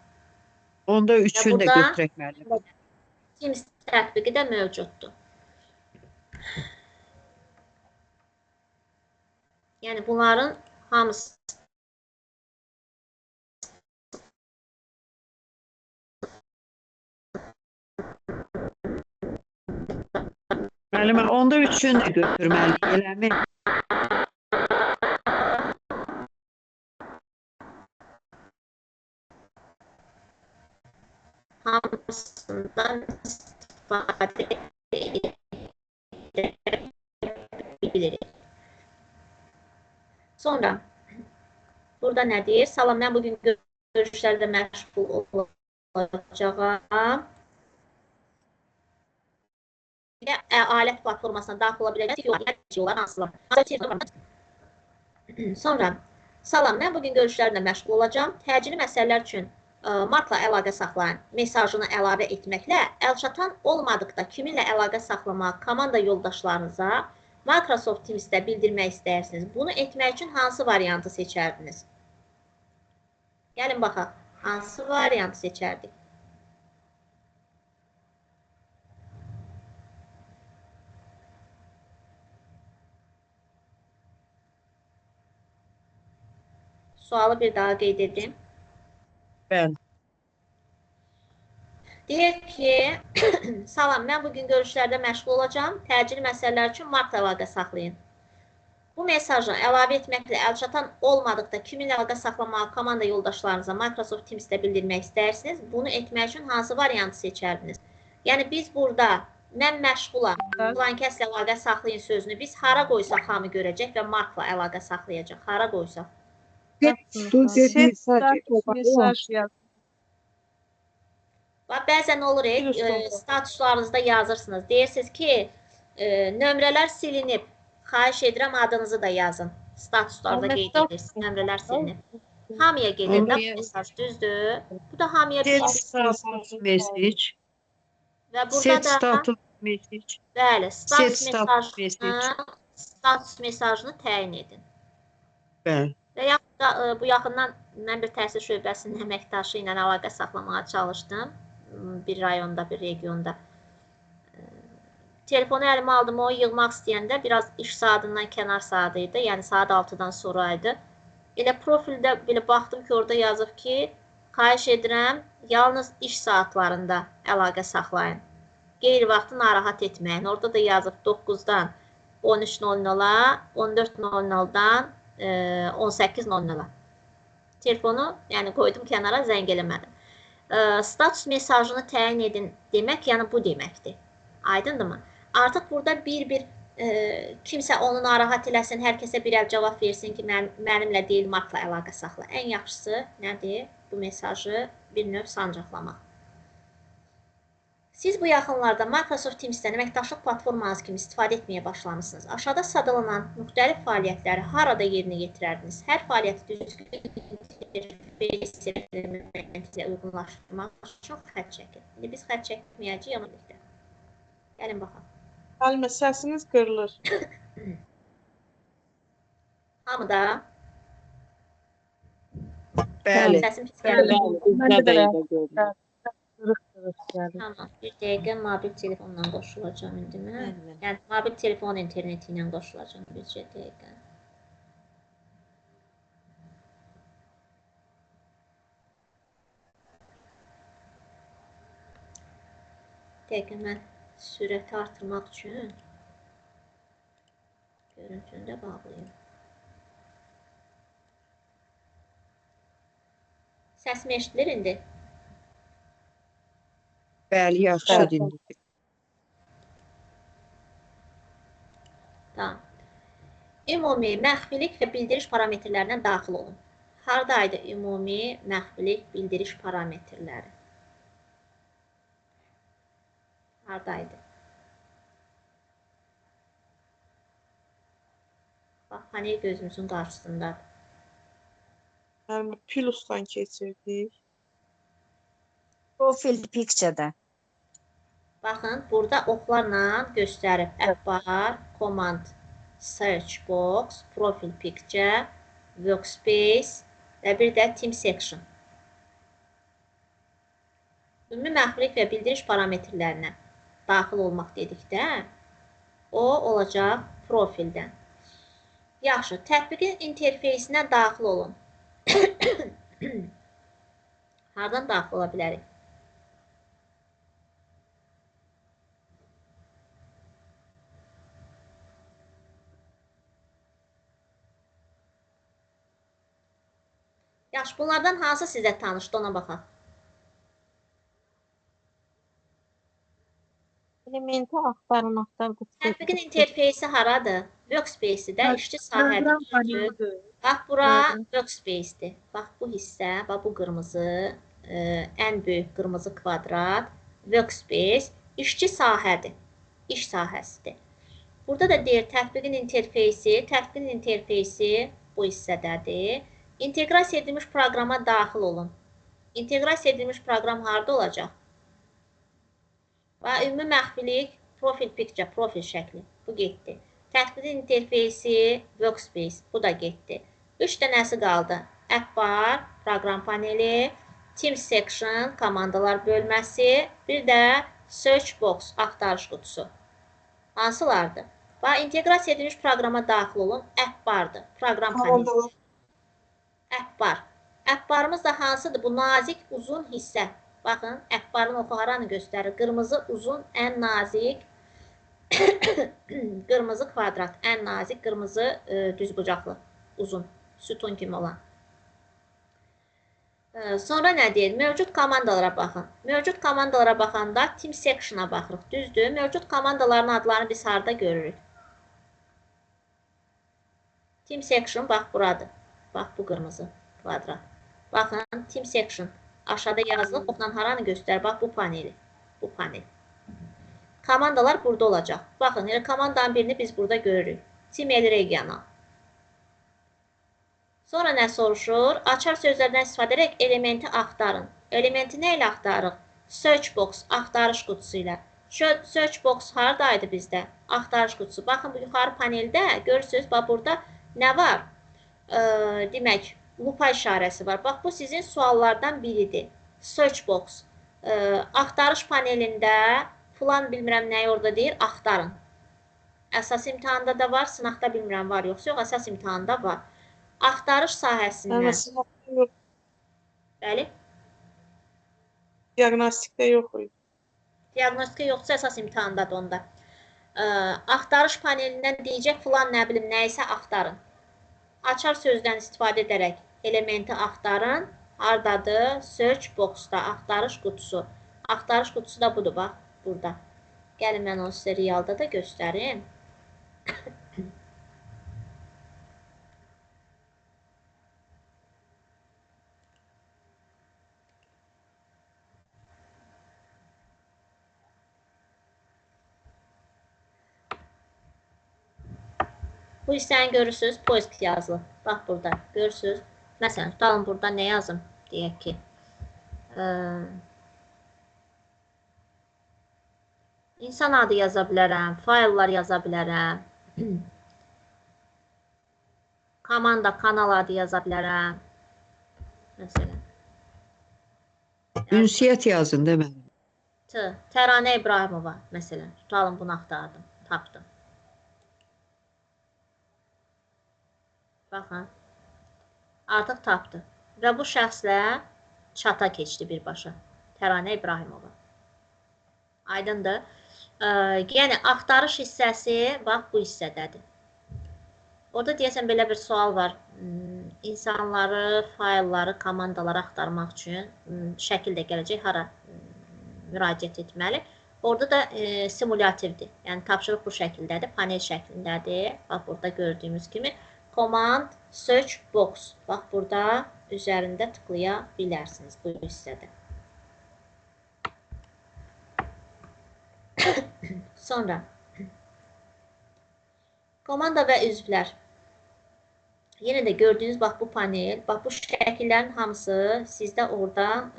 Onda üçünü də burada- götürək müəllim. Teams tətbiqi də mövcuddur. Yəni bunların hamısı Müəllimə, onda üçünü də götürməliyik, eləmi? hamısından istifadə edebilirik. Sonra burada nə deyir? Salam, mən bugün görüşlərdə məşğul olacağam. Alət platformasına daxil ola biləcək. Sonra, salam, mən bugün görüşlərlə məşğul olacağam. Təcili məsələlər üçün Markla əlaqə saxlayın. Mesajını əlavə etməklə əlçatan olmadıqda kiminlə əlaqə saxlamaq, komanda yoldaşlarınıza Microsoft Teams-də bildirmək istəyirsiniz. Bunu etmək üçün hansı variantı seçərdiniz? Gəlin baxaq, hansı variantı seçərdik? Sualı bir daha qeyd edeyim. Bəli. Deyək ki, salam, mən bugün görüşlərdə məşğul olacağam. Təcili məsələlər üçün Markla əlaqə saxlayın. Bu mesajı əlavə etməklə əlçatan olmadıqda kiminlə əlaqə saxlamağı komanda yoldaşlarınıza Microsoft Teams-də bildirmək istəyirsiniz. Bunu etmək üçün hansı variantı seçərdiniz? Yəni biz burada mən məşğulam, filan kəslə əlaqə saxlayın sözünü biz hara qoysaq hamı görəcək və Markla əlaqə saxlayacaq. Hara qoysaq? Mesaj yaz. Bəzən olur, statuslarınızda yazırsınız. Deyirsiniz ki, nömrələr silinib. Xahiş edirəm adınızı da yazın. Statuslarda qeyd edirsiniz. Nömrələr silinib. Hamıya gedir də bu mesaj, düzdür. Bu da hamıya Set bir status message. və burada Set da status message. bəli, Set status message. status mesajını təyin edin. Bəli. Və yaxud da bu yaxından mən bir təhsil şöbəsinin əməkdaşı ilə əlaqə saxlamağa çalışdım. Bir rayonda, bir regionda. Telefonu əlimə aldım, o yığmaq istəyəndə biraz iş saatından kənar saatı idi. Yəni saat 6-dan sonraydı. Elə profildə belə baxdım ki, orada yazıb ki, xahiş edirəm, yalnız iş saatlarında əlaqə saxlayın. Qeyri vaxtı narahat etməyin. Orada da yazıb 9-dan 13:00-a, 14:00-dan 18:00-a. Telefonu, yəni qoydum kənara, zəng eləmədim. Status mesajını təyin edin demək, yəni bu deməkdir. Aydındırmı? Artıq burada bir kimsə onu narahat eləsin, hər kəsə bir əl cavab versin ki, mənimlə deyil, Markla əlaqə saxla. Ən yaxşısı nədir? Bu mesajı bir növ sancaqlamaq. Siz bu yaxınlarda Microsoft Teams-dən əməkdaşlıq platformanız kimi istifadə etməyə başlamışsınız. Aşağıda sadalanan müxtəlif fəaliyyətləri harada yerinə yetirərdiniz? Hər fəaliyyəti düzgün interfeys ilə uyğunlaşdırmaq üçün xətt çəkin. İndi biz xətt çəkməyəcəyik amma birlikdə. Gəlin baxaq. Müəllimə, səsiniz qırılır. Hamıda Bəli. səsim pis gəlir. Tamam. Bir dəqiqə mobil telefonla qoşulacağım indi mən. Bəli. Yəni mobil telefon interneti ilə qoşulacağım bir dəqiqə. Dəqiqə mən sürəti artırmaq üçün görüntünü də bağlayayım. Səsim eşidilir indi. Bəli, yaxşıdır indi. Tamam. Ümumi məxfilik və bildiriş parametrlərinə daxil olun. Haradaydı ümumi məxfilik bildiriş parametrləri? Haradaydı? Bax, panel gözümüzün qarşısındadır. Yəni Plusdan keçirdik. Profil picture-də. Baxın, burada oxlarla göstərib. Appbar, command, search box, profile picture, workspace və bir də team section. Ümumi məxfilik və bildiriş parametrlərinə daxil olmaq dedikdə, o olacaq profildən. Yaxşı, tətbiqin interfeysinə daxil olun. Hardan daxil ola bilərik? Yaxşı, bunlardan hansı sizə tanışdı, ona baxaq. Elementi axtarın, axtar qutusu. Tətbiqin interfeysi haradır? Workspace-də, işçi sahədir. Bax, bura workspace-dir. Bax, bu hissə, bax, bu qırmızı, ən böyük qırmızı kvadrat, workspace, işçi sahədir, iş sahəsidir. Burada da deyir, tətbiqin interfeysi bu hissədədir. İnteqrasiya edilmiş proqrama daxil olun. İnteqrasiya edilmiş proqram harada olacaq? Və ümumi məxfilik, profil picture, profil şəkli. Bu getdi. Tətbiqin interfeysi, workspace. Bu da getdi. 3 dənəsi qaldı. Appbar, proqram paneli, team section, komandalar bölməsi, bir də search box, axtarış qutusu. Hansılardır? Və inteqrasiya edilmiş proqrama daxil olun. Appbardır, proqram paneli. Appbar. Appbarımız da hansıdır? Bu nazik, uzun hissə. Baxın, appbarın oxu haranı göstərir? Qırmızı, uzun, ən nazik, qırmızı kvadrat, ən nazik, qırmızı düzbucaqlı, uzun, sütun kimi olan. Sonra nə deyir? Mövcud komandalara baxın. Mövcud komandalara baxanda team section-a baxırıq. Düzdür? Mövcud komandaların adlarını biz harada görürük? Team section, bax, buradır. Bax, bu qırmızı kvadrat. Baxın, team section. Aşağıda yazılıb, oxla haranı göstərir? Bax, bu paneli. Bu panel. Komandalar burada olacaq. Baxın, elə komandanın birini biz burada görürük. Team regional. Sonra nə soruşur? Açar sözlərdən istifadə edərək elementi axtarın. Elementi nə ilə axtarırıq? Search box, axtarış qutusu ilə. Search box haradaydı bizdə? Axtarış qutusu. Baxın, bu yuxarı paneldə görürsünüz, bax, burada nə var? Demək, lupa işarəsi var. Bax, bu sizin suallardan biridir. Search box. Axtarış panelində filan bilmirəm nəyi orada deyir, axtarın. Əsas imtahanda da var, sınaqda bilmirəm var yoxsa yox, əsas imtahanda var. Axtarış sahəsindən. Bəli. Diaqnostikdə yox idi. Diaqnostika yoxsa əsas imtahandadır onda. Axtarış panelindən deyəcək filan nə bilim nəyisə axtarın. Açar sözdən istifadə edərək elementi axtarın. Haradadır? Search box-da axtarış qutusu. Axtarış qutusu da budur, bax, burada. Gəlin mən onu sizə realda da göstərim. Bu hissəni görürsünüz, poisk yazılıb. Bax, burada görürsünüz. Məsələn, tutalım burada nə yazım? Deyək ki, insan adı yaza bilərəm, fayllar yaza bilərəm, komanda, kanal adı yaza bilərəm. Məsələn. Ünsiyyət yazın, deməli. Təranə İbrahimova, məsələn. Tutalım, bunu axtardım, tapdım. Baxın, artıq tapdı və bu şəxslə çata keçdi birbaşa. Təranə İbrahimova. Aydındır. Yəni, axtarış hissəsi, bax, bu hissədədir. Orada deyəsən, belə bir sual var. İnsanları, faylları, komandaları axtarmaq üçün şəkil də gələcək hara? müraciət etməli. Orada da simulyativdir. Yəni tapşırıq bu şəkildədir, panel şəklindədir. Bax burada gördüyümüz kimi Command Search Box. Bax burada üzərində tıklaya bilərsiniz bu hissədə. Sonra komanda və üzvlər. Yenə də gördüyünüz bax bu panel, bax bu şəkillərin hamısı sizdə orada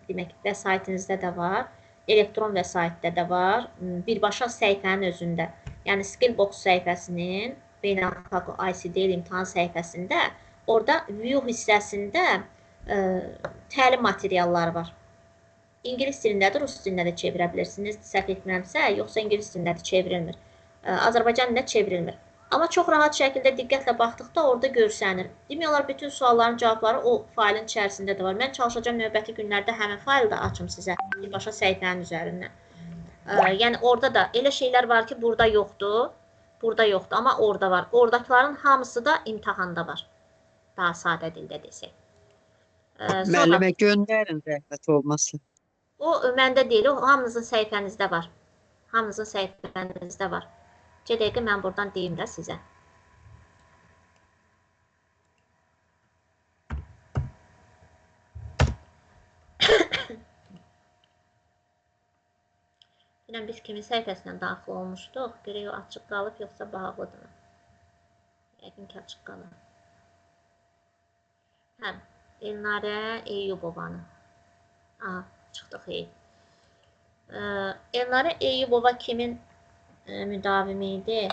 demək vəsaitinizdə də var. Elektron vəsaitdə də var. Birbaşa səhifənin özündə. Yəni Skillbox səhifəsinin beynəlxalq ICD imtahan səhifəsində orada view hissəsində təlim materialları var. İngilis dilindədir, rus dilində də çevirə bilirsiniz. Səhv etmirəmsə, yoxsa ingilis dilində də çevrilmir. Azərbaycan dilində çevrilmir. Amma çox rahat şəkildə diqqətlə baxdıqda orada görsənir. Demək olar, bütün sualların cavabları o faylın içərisində də var. Mən çalışacağım növbəti günlərdə həmin faylı da açım sizə birbaşa səhifənin üzərindən. Yəni orada da elə şeylər var ki, burada yoxdur. Burada yoxdur, amma orada var. Oradakıların hamısı da imtahanda var. Daha sadə dildə desək. Müəllimə göndərin rəhmət olmasın. O məndə deyil, o hamınızın səhifənizdə var. Hamınızın səhifənizdə var. 2 dəqiqə mən buradan deyim də sizə. Bilən biz kimin səhifəsindən daxil olmuşduq. Görək o açıq qalıb, yoxsa bağlıdır mı? Yəqin ki, açıq qalıb. Həm, Elnarə Eyyubovanı. Aha, çıxdıq ey. Elnarə Eyyubova kimin müdavimi idi?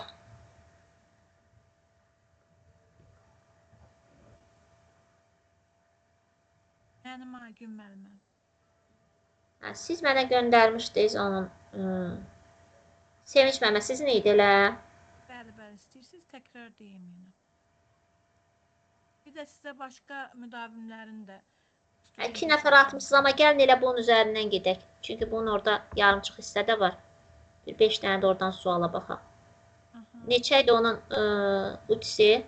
Mənim Aygün müəlliməm. Siz mənə göndərmişdiniz onun. Sevinç müəllimə, sizin idi elə? Bəli, istəyirsiniz təkrar deyim yenə. Bir də sizə başqa müdavimlərin də 2 nəfər atmışsınız, amma gəlin elə bunun üzərindən gedək. Çünki bunun orada yarımçıq hissədə var. Bir 5 dənə də oradan suala baxaq. Neçə idi onun utisi?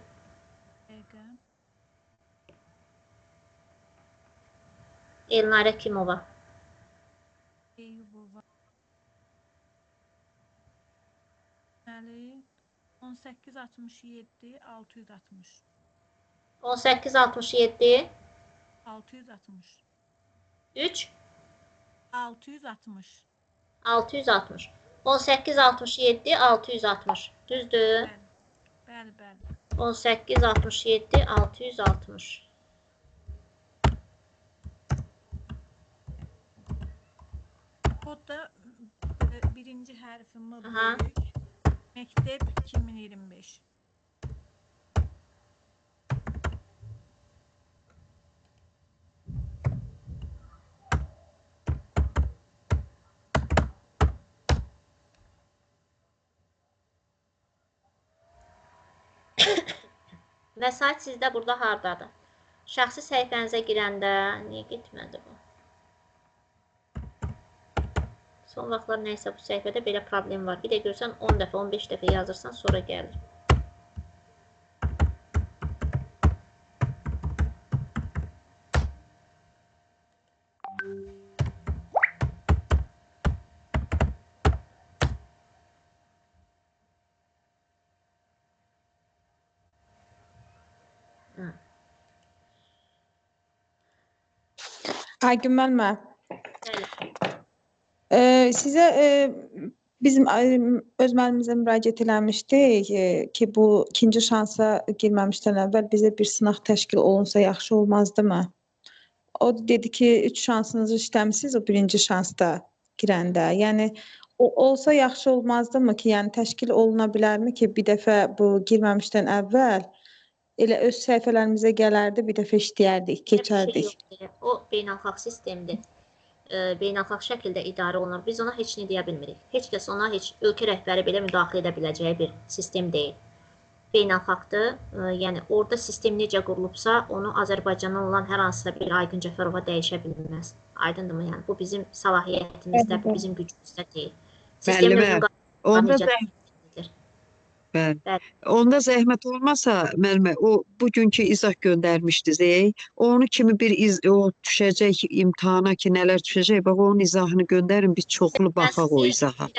Elnarə Kimova. Eyyubova. Deməli 1867 660. 1867 660. 3 660. 660. 1867 660. Düzdür? Bəli. 1867 660. Kodda birinci hərfi M Aha. böyük. Məktəb 2025. Vəsait sizdə burada hardadır? Şəxsi səhifənizə girəndə niyə getmədi bu? Son vaxtlar nəysə bu səhifədə belə problem var. Bir də görsən 10 dəfə, 15 dəfə yazırsan, sonra gəlir. Aygün müəllimə, Bəli. sizə bizim öz müəllimimizə müraciət eləmişdik ki, bu ikinci şansa girməmişdən əvvəl bizə bir sınaq təşkil olunsa yaxşı olmazdımı? O dedi ki, 3 şansınızı işləmişsiniz o birinci şansda girəndə. Yəni o olsa yaxşı olmazdımı ki, yəni təşkil oluna bilərmi ki, bir dəfə bu girməmişdən əvvəl elə öz səhifələrimizə gələrdi, bir dəfə işləyərdik, keçərdik. O beynəlxalq sistemdir. Beynəlxalq şəkildə idarə olunur. Biz ona heç nə deyə bilmirik. Heç kəs ona ölkə rəhbəri belə müdaxilə edə biləcəyi bir sistem deyil. Beynəlxalqdır. Yəni orada sistem necə qurulubsa, onu Azərbaycandan olan hər hansısa bir Aygün Cəfərova dəyişə bilməz. Aydındırmı? Yəni bu bizim səlahiyyətimizdə, bu bizim gücümüzdə deyil. Müəllimə, onda da Bəli. Bəli. Onda zəhmət olmasa müəllimə, o bugünkü izah göndərmişdiniz. Onu kimi bir o düşəcək imtahana ki, nələr düşəcək, bax onun izahını göndərin, biz çoxlu baxaq o izaha.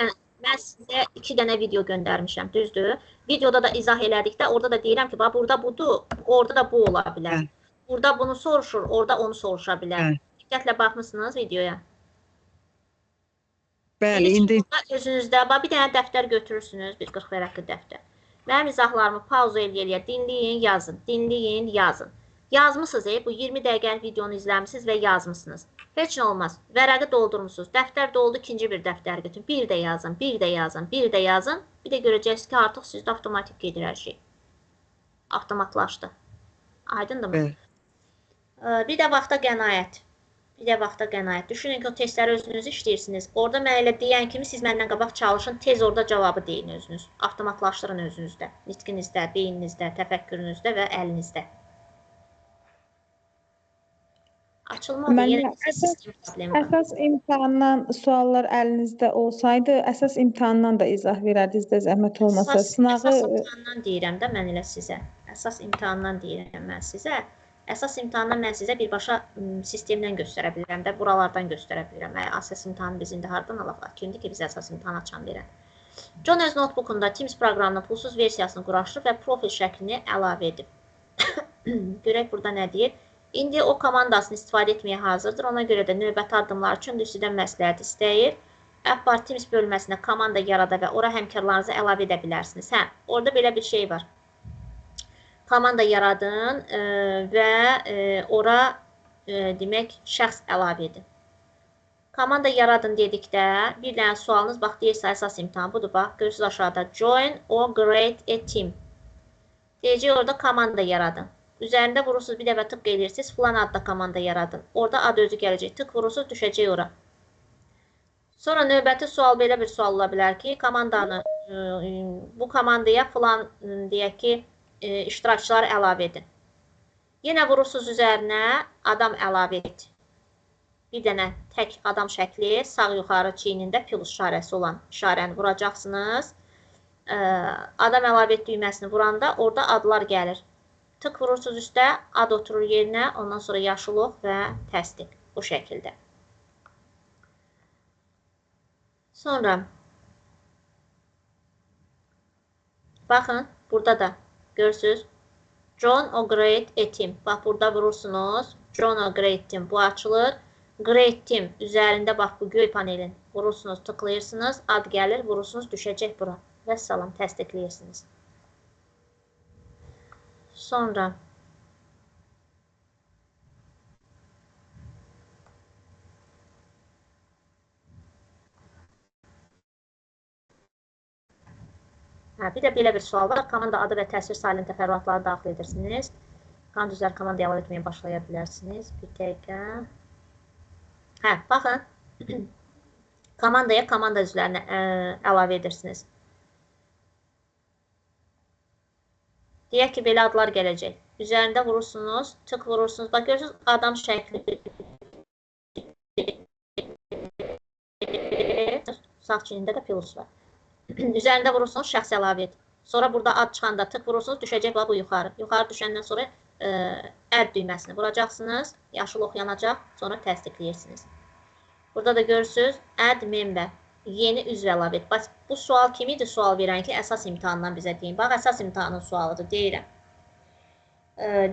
Mən sizə 2 dənə video göndərmişəm, düzdür? Videoda da izah elədikdə orada da deyirəm ki, bax burada budur, orada da bu ola bilər. Bəli. Burada bunu soruşur, orada onu soruşa bilər. Bəli. Diqqətlə baxmısınız videoya. Bəli, indi Özünüzdə bir dənə dəftər götürürsünüz, bir 40 vərəqli dəftər. Mənim izahlarımı pauza eləyə-eləyə dinləyin, yazın, dinləyin, yazın. Yazmısınız, bu 20 dəqiqəlik videonu izləmişsiniz və yazmışsınız. Heç nə olmaz. Vərəqi doldurmuşsunuz. Dəftər doldu, ikinci bir dəftər götürün. Bir də yazın, bir də yazın, bir də yazın. Bir də görəcəksiniz ki, artıq sizdə avtomatik gedir hər şey. Avtomatlaşdı. Aydındırmı? bəli. Bir də vaxta qənaət. Bir də vaxta qənaət. Düşünün ki, o testləri özünüz işləyirsiniz. Orada mən elə deyən kimi siz məndən qabaq çalışın, tez orada cavabı deyin özünüz. Avtomatlaşdırın özünüzdə. Nitqinizdə, beyninizdə, təfəkkürünüzdə və əlinizdə. Açılmadı, yenə sistem problemi var. Əsas imtahandan suallar əlinizdə olsaydı, əsas imtahandan da izah verərdiniz də zəhmət olmasa. Əsas imtahandan deyirəm də mən elə sizə. Əsas imtahandan deyirəm mən sizə. Əsas imtahandan mən sizə birbaşa sistemdən göstərə bilirəm də, buralardan göstərə bilirəm. Əsas imtahanı biz indi hardan alaq? Kimdir ki, biz əsas imtahan açan verən? John öz notebookunda Teams proqramının pulsuz versiyasını quraşdırıb və profil şəklini əlavə edib. Görək burada nə deyir? İndi o komandasını istifadə etməyə hazırdır. Ona görə də növbəti addımlar üçün sizdən məsləhət istəyir. AppBar Teams bölməsinə komanda yarada və ora həmkarlarınızı əlavə edə bilərsiniz. Orada belə bir şey var. Komanda yaradın və ora demək şəxs əlavə edin. Komanda yaradın dedikdə bir dənə sualınız, bax deyirsə əsas imtahan budur, bax görürsünüz aşağıda join or create a team. Deyəcək orada komanda yaradın. Üzərində vurursunuz, bir dəfə tık edirsiniz, filan adda komanda yaradın. Orada ad özü gələcək, tık vurursunuz, düşəcək ora. Sonra növbəti sual belə bir sual ola bilər ki, bu komandaya filan deyək ki, iştirakçıları əlavə edin. Yenə vurursunuz üzərinə, adam əlavə et. Bir dənə tək adam şəkli, sağ yuxarı çiynində plus işarəsi olan işarəni vuracaqsınız. Adam əlavə et düyməsini vuranda orada adlar gəlir. Tık vurursunuz üstə, ad oturur yerinə, ondan sonra yaşılıq və təsdiq. Bu şəkildə. Sonra baxın, burada da görürsünüz. John or Great Team. Bax, burada vurursunuz. John or Great Team. Bu açılır. Great Team üzərində bax, bu göy panelin. Vurursunuz, tıklayırsınız. Ad gəlir, vurursunuz, düşəcək bura. Və salam, təsdiqləyirsiniz. Sonra bir də belə bir sual var. Komanda adı və təsvir sayının təfərrüatları daxil edirsiniz. Komanda üzrə komandaya əlavə etməyə başlaya bilərsiniz. Bir dəqiqə. Baxın. Komandaya komanda üzvlərini əlavə edirsiniz. Deyək ki, belə adlar gələcək. Üzərində vurursunuz, tık vurursunuz. Bax, görürsünüz, adam şəkli. Sağ çiynində də plus var. Üzərində vurursunuz, şəxs əlavə et. Sonra burada ad çıxanda tık vurursunuz, düşəcək bu yuxarı. Yuxarı düşəndən sonra add düyməsini vuracaqsınız. Yaşıl ox yanacaq, sonra təsdiqləyirsiniz. Burada da görürsünüz, add member. Yeni üzv əlavə et. Bax, bu sual kimidir? Sual verən ki, əsas imtahandan bizə deyin. Bax, əsas imtahanın sualıdır, deyirəm.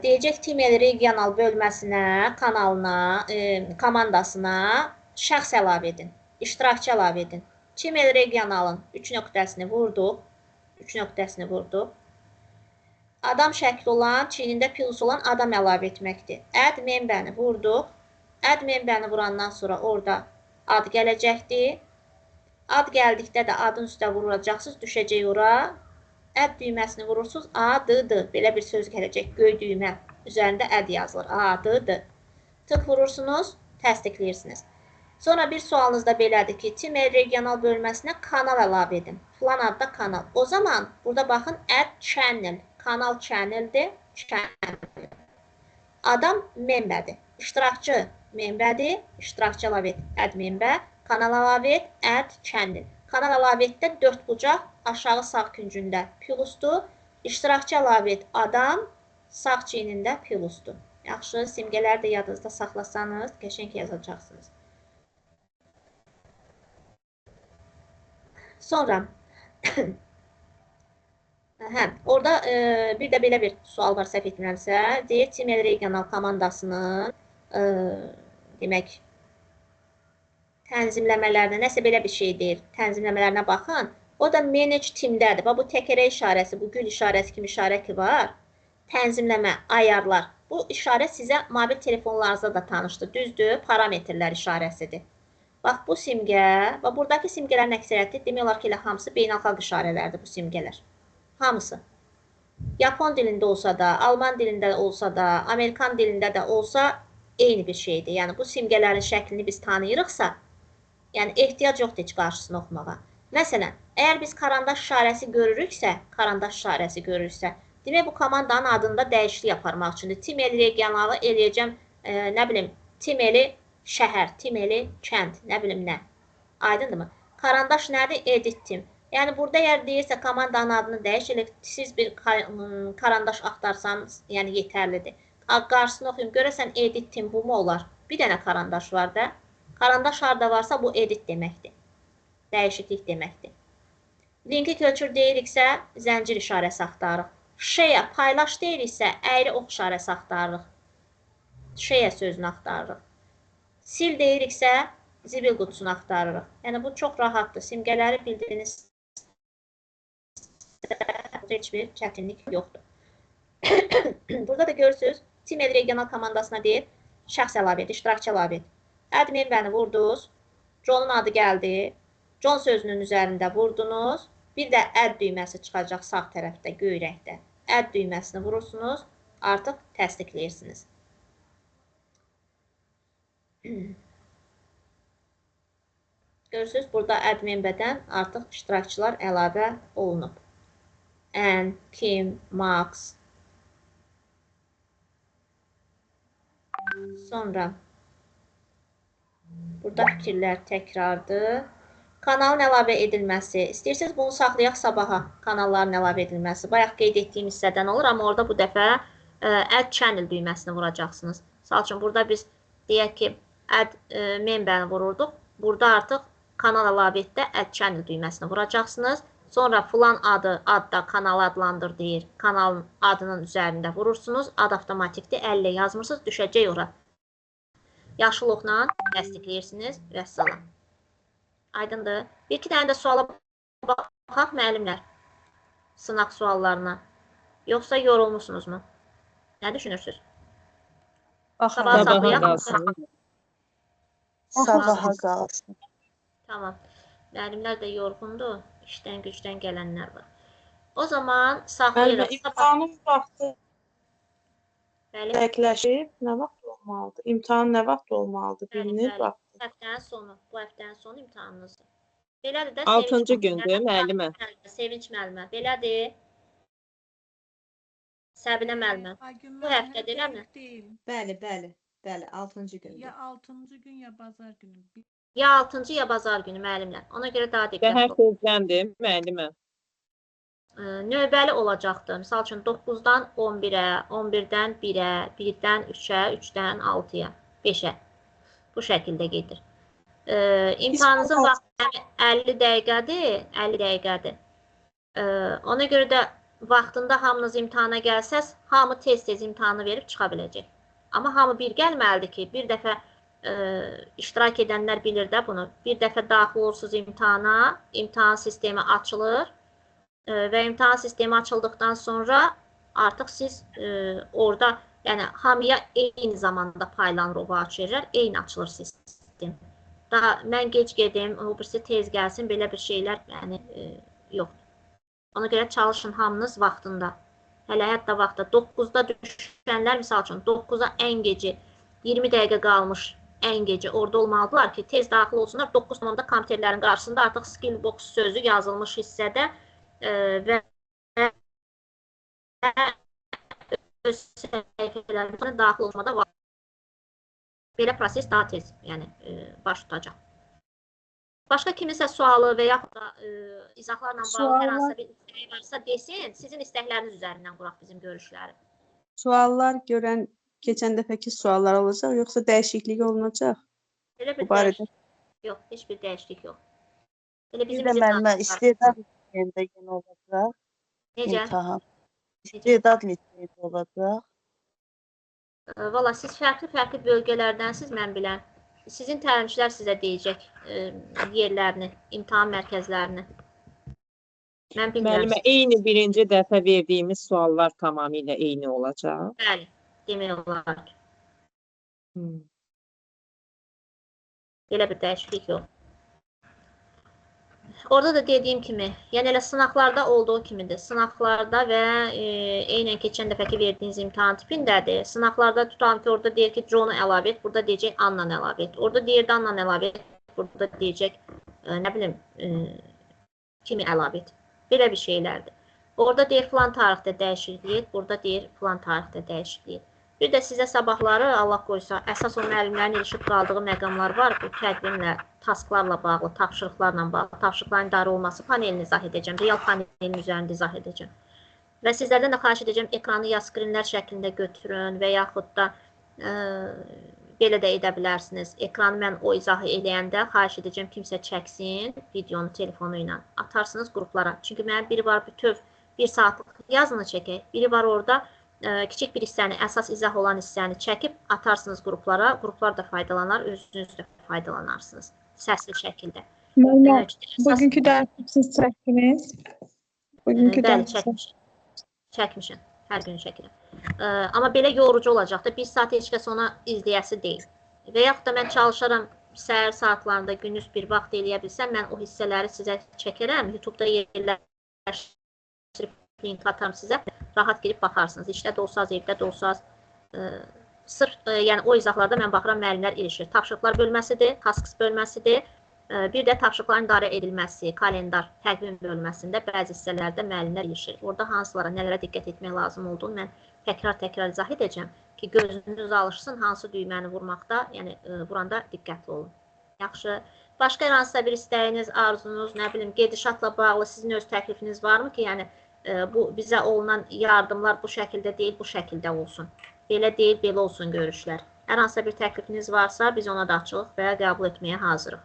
Deyəcək Timel regional bölməsinə, kanalına, komandasına şəxs əlavə edin. İştirakçı əlavə edin. Timel regionalın 3 nöqtəsini vurduq. 3 nöqtəsini vurduq. Adam şəkli olan, çiynində plus olan adam əlavə etməkdir. Add memberini vurduq. Add memberini vurandan sonra orada ad gələcəkdir. Ad gəldikdə də adın üstə vuracaqsınız, düşəcək ora. Add düyməsini vurursunuz, adıdır. Belə bir söz gələcək, göy düymə. Üzərində add yazılır, adıdır. Tık vurursunuz, təsdiqləyirsiniz. Sonra bir sualınız da belədir ki, Timel regional bölməsinə kanal əlavə edin. Filan adda kanal. O zaman burada baxın, add channel. Kanal channeldir, channel. Adam membədir. İştirakçı membədir, iştirakçı əlavə et, add member. Kanal əlavə et, add channel. Kanal əlavə etdə 4 bucaq aşağı sağ küncündə plusdur. İştirakçı əlavə et adam sağ çiynində plusdur. Yaxşı, simgələri də yadınızda saxlasanız, qəşəng yazacaqsınız. Sonra orada bir də belə bir sual var, səhv etmirəmsə. Deyir, Team regional komandasının demək, tənzimləmələrinə, nəsə belə bir şey deyir, tənzimləmələrinə baxın. O da manage teamdədir. Bu təkərə işarəsi, bu gül işarəsi kimi işarə ki var. Tənzimləmə, ayarlar. Bu işarə sizə mobil telefonlarınızda da tanışdır. Düzdür, parametrlər işarəsidir. Bax, bu simgə, və buradakı simgələrin əksəriyyəti demək olar ki, elə hamısı beynəlxalq işarələrdir bu simgələr. Hamısı. Yapon dilində olsa da, Alman dilində olsa da, Amerikan dilində də olsa eyni bir şeydir. Yəni, bu simgələrin şəklini biz tanıyırıqsa, yəni ehtiyac yoxdur heç qarşısını oxumağa. Məsələn, əgər biz karandaş işarəsi görürüksə, demək bu komandanın adında dəyişiklik aparmaq üçündür. Timeli regionalı eləyəcəm, nə bilim, Timeli şəhər, Timeli kənd, nə bilim nə. Aydındırmı? Karandaş nədir? Edit tim. Yəni, burada əgər deyirsə komandanın adını dəyiş, siz bir karandaş axtarsanız, yəni yetərlidir. Qarşısını oxuyum, görəsən edit tim bu mu olar? Bir dənə karandaş var da. Karandaş harada varsa bu edit deməkdir. Dəyişiklik deməkdir. Linki köçür deyiriksə, zəncir işarəsi axtarırıq. Share, paylaş deyiriksə, əyri ox işarəsi axtarırıq. Share sözünü axtarırıq. Sil deyiriksə, zibil qutusunu axtarırıq. Yəni, bu çox rahatdır. Simgələri bildiyiniz heç bir çətinlik yoxdur. Burada da görürsünüz, Team regional komandasına deyir, şəxs əlavə et, iştirakçı əlavə et. Admin bəni vurdunuz, John'un adı gəldi, John sözünün üzərində vurdunuz, bir də add düyməsi çıxacaq sağ tərəfdə, göy rəngdə. Add düyməsini vurursunuz, artıq təsdiqləyirsiniz. Görürsünüz, burada admin bədən artıq iştirakçılar əlavə olunub. Ən, Kim, Max. Sonra burada fikirlər təkrardır. Kanalın əlavə edilməsi. İstəyirsiniz bunu saxlayaq sabaha. Kanalların əlavə edilməsi. Bayaq qeyd etdiyim hissədən olur, amma orada bu dəfə add channel düyməsini vuracaqsınız. Misal üçün, burada biz deyək ki, add member'ini vururduq. Burada artıq kanal əlavə etdə add channel düyməsini vuracaqsınız. Sonra filan adda kanalı adlandır deyir. Kanalın adının üzərində vurursunuz. Ad avtomatikdir. Əllə yazmırsınız. Düşəcək ora. Yaşıl oxla təsdiqləyirsiniz. Vəssalam. Aydındır. Bir-iki dənə də suala baxaq müəllimlər. Sınaq suallarına. Yoxsa yorulmusunuzmu? Nə düşünürsünüz? Sabaha saxlayaq. Sabaha qalsın. Tamam. Müəllimlər də yorğundur. İşdən, gücdən gələnlər var. O zaman saxlayırıq. İmtahanın vaxtı Bəli. dəqiqləşib, nə vaxt olmalıdır? İmtahan nə vaxt olmalıdır? Bilinir vaxt. Həftənin sonu, bu həftənin sonu imtahanınızdır. Belədir də 6-cı gündür müəllimə. Sevinç müəllimə. Belədir. Səbinə müəllimə. Bu həftə deyirəmmi? Bəli, bəli. Bəli, 6-cı gündür. Ya 6-cı gün, ya bazar günü. Ya 6-cı, ya bazar günü müəllimlər. Ona görə daha diqqətli Səhər olun. tezləndir müəllimə. Növbəli olacaqdır. Misal üçün 9-dan 11-ə, 11-dən 1-ə, 1-dən 3-ə, 3-dən 6-ya, 5-ə. Bu şəkildə gedir. İmtahanınızın vaxtı 50 dəqiqədir, 50 dəqiqədir. Ona görə də vaxtında hamınız imtahana gəlsəz, hamı tez-tez imtahanı verib çıxa biləcək. Amma hamı bir gəlməlidir ki, bir dəfə iştirak edənlər bilir də bunu. Bir dəfə daxil olursunuz imtahana, imtahan sistemi açılır və imtahan sistemi açıldıqdan sonra artıq siz orada, yəni hamıya eyni zamanda paylanır o vaxt verirlər, eyni açılır sistem. Daha mən gec gedim, o birisi tez gəlsin, belə bir şeylər yəni yoxdur. Ona görə çalışın hamınız vaxtında. Hələ hətta vaxtda 9-da düşənlər, misal üçün 9-a ən geci 20 dəqiqə qalmış ən geci orada olmalıdırlar ki, tez daxil olsunlar. 9 tamamda kompüterlərin qarşısında artıq skill box sözü yazılmış hissədə və öz səhifələrinə daxil olmada var. Belə proses daha tez, yəni baş tutacaq. Başqa kiminsə sualı və yaxud da izahlarla bağlı hər Suallar- hansısa bir istəyi varsa desin, sizin istəkləriniz üzərindən quraq bizim görüşləri. Suallar görən keçən dəfəki suallar olacaq, yoxsa dəyişiklik olunacaq? Elə bir Bu barədə dəyişiklik yox, heç bir dəyişiklik yox. Elə Bir bizim də müəllimə var. istedad liseyində yenə olacaq Necə? imtahan. İstedad liseyində olacaq. Valla siz fərqli bölgələrdənsiz mən bilən. Sizin təlimçilər sizə deyəcək yerlərini, imtahan mərkəzlərini. Mən bilmirəm. Müəllimə, eyni birinci dəfə verdiyimiz suallar tamamilə eyni olacaq. Bəli, demək olar. Belə bir dəyişiklik yox. Orada da dediyim kimi, yəni elə sınaqlarda olduğu kimidir. Sınaqlarda və eynən keçən dəfəki verdiyiniz imtahan tipindədir. Sınaqlarda tutalım ki, orada deyir ki, John-u əlavə et, burada deyəcək Anna əlavə et. Orada deyir də Anna əlavə et, burada deyəcək, nə bilim, kimi əlavə et. Belə bir şeylərdir. Orada deyir filan tarixdə dəyişiklik et, burada deyir filan tarixdə dəyişiklik et. Bir də sizə sabahları, Allah qoysa, əsas o müəllimlərin ilişib qaldığı məqamlar var. Bu təqvimlə, tasklarla bağlı, tapşırıqlarla bağlı, tapşırıqların idarə olması panelini izah edəcəm, real panelin üzərində izah edəcəm. Və sizlərdən də xahiş edəcəm, ekranı ya skrinlər şəklində götürün və yaxud da belə də edə bilərsiniz. Ekranı mən o izahı eləyəndə xahiş edəcəm, kimsə çəksin videonu telefonu ilə, atarsınız qruplara. Çünki mənim biri var, bütöv 1 saatlıq yazını çəkək, biri var orada, kiçik bir hissəni, əsas izah olan hissəni çəkib atarsınız qruplara. Qruplar da faydalanar, özünüz də faydalanarsınız səsli şəkildə. Müəllimə, bugünkü dərsi siz çəkdiniz? Bugünkü Bəli, dərsi çəkmişəm. Hər gün çəkirəm. Amma belə yorucu olacaq da, 1 saat heç kəs ona izləyəsi deyil. Və yaxud da mən çalışaram, səhər saatlarında gündüz bir vaxt eləyə bilsəm, mən o hissələri sizə çəkərəm. YouTube-da yerləşdirib link atarım sizə. Rahat girib baxarsınız. İşdə də olsaz, evdə də olsaz. Sırf, yəni o izahlarda mən baxıram, müəllimlər ilişir. Tapşırıqlar bölməsidir, tasks bölməsidir. Bir də tapşırıqların idarə edilməsi, kalendar, təqvim bölməsində bəzi hissələrdə müəllimlər ilişir. Orada hansılara, nələrə diqqət etmək lazım olduğunu mən təkrar izah edəcəm ki, gözünüz alışsın hansı düyməni vurmaqda, yəni vuranda diqqətli olun. Yaxşı. Başqa hər hansısa bir istəyiniz, arzunuz, nə bilim, gedişatla bağlı sizin öz təklifiniz varmı ki, yəni bu bizə olunan yardımlar bu şəkildə deyil, bu şəkildə olsun. Belə deyil, belə olsun görüşlər. Hər hansısa bir təklifiniz varsa, biz ona da açığıq və qəbul etməyə hazırıq.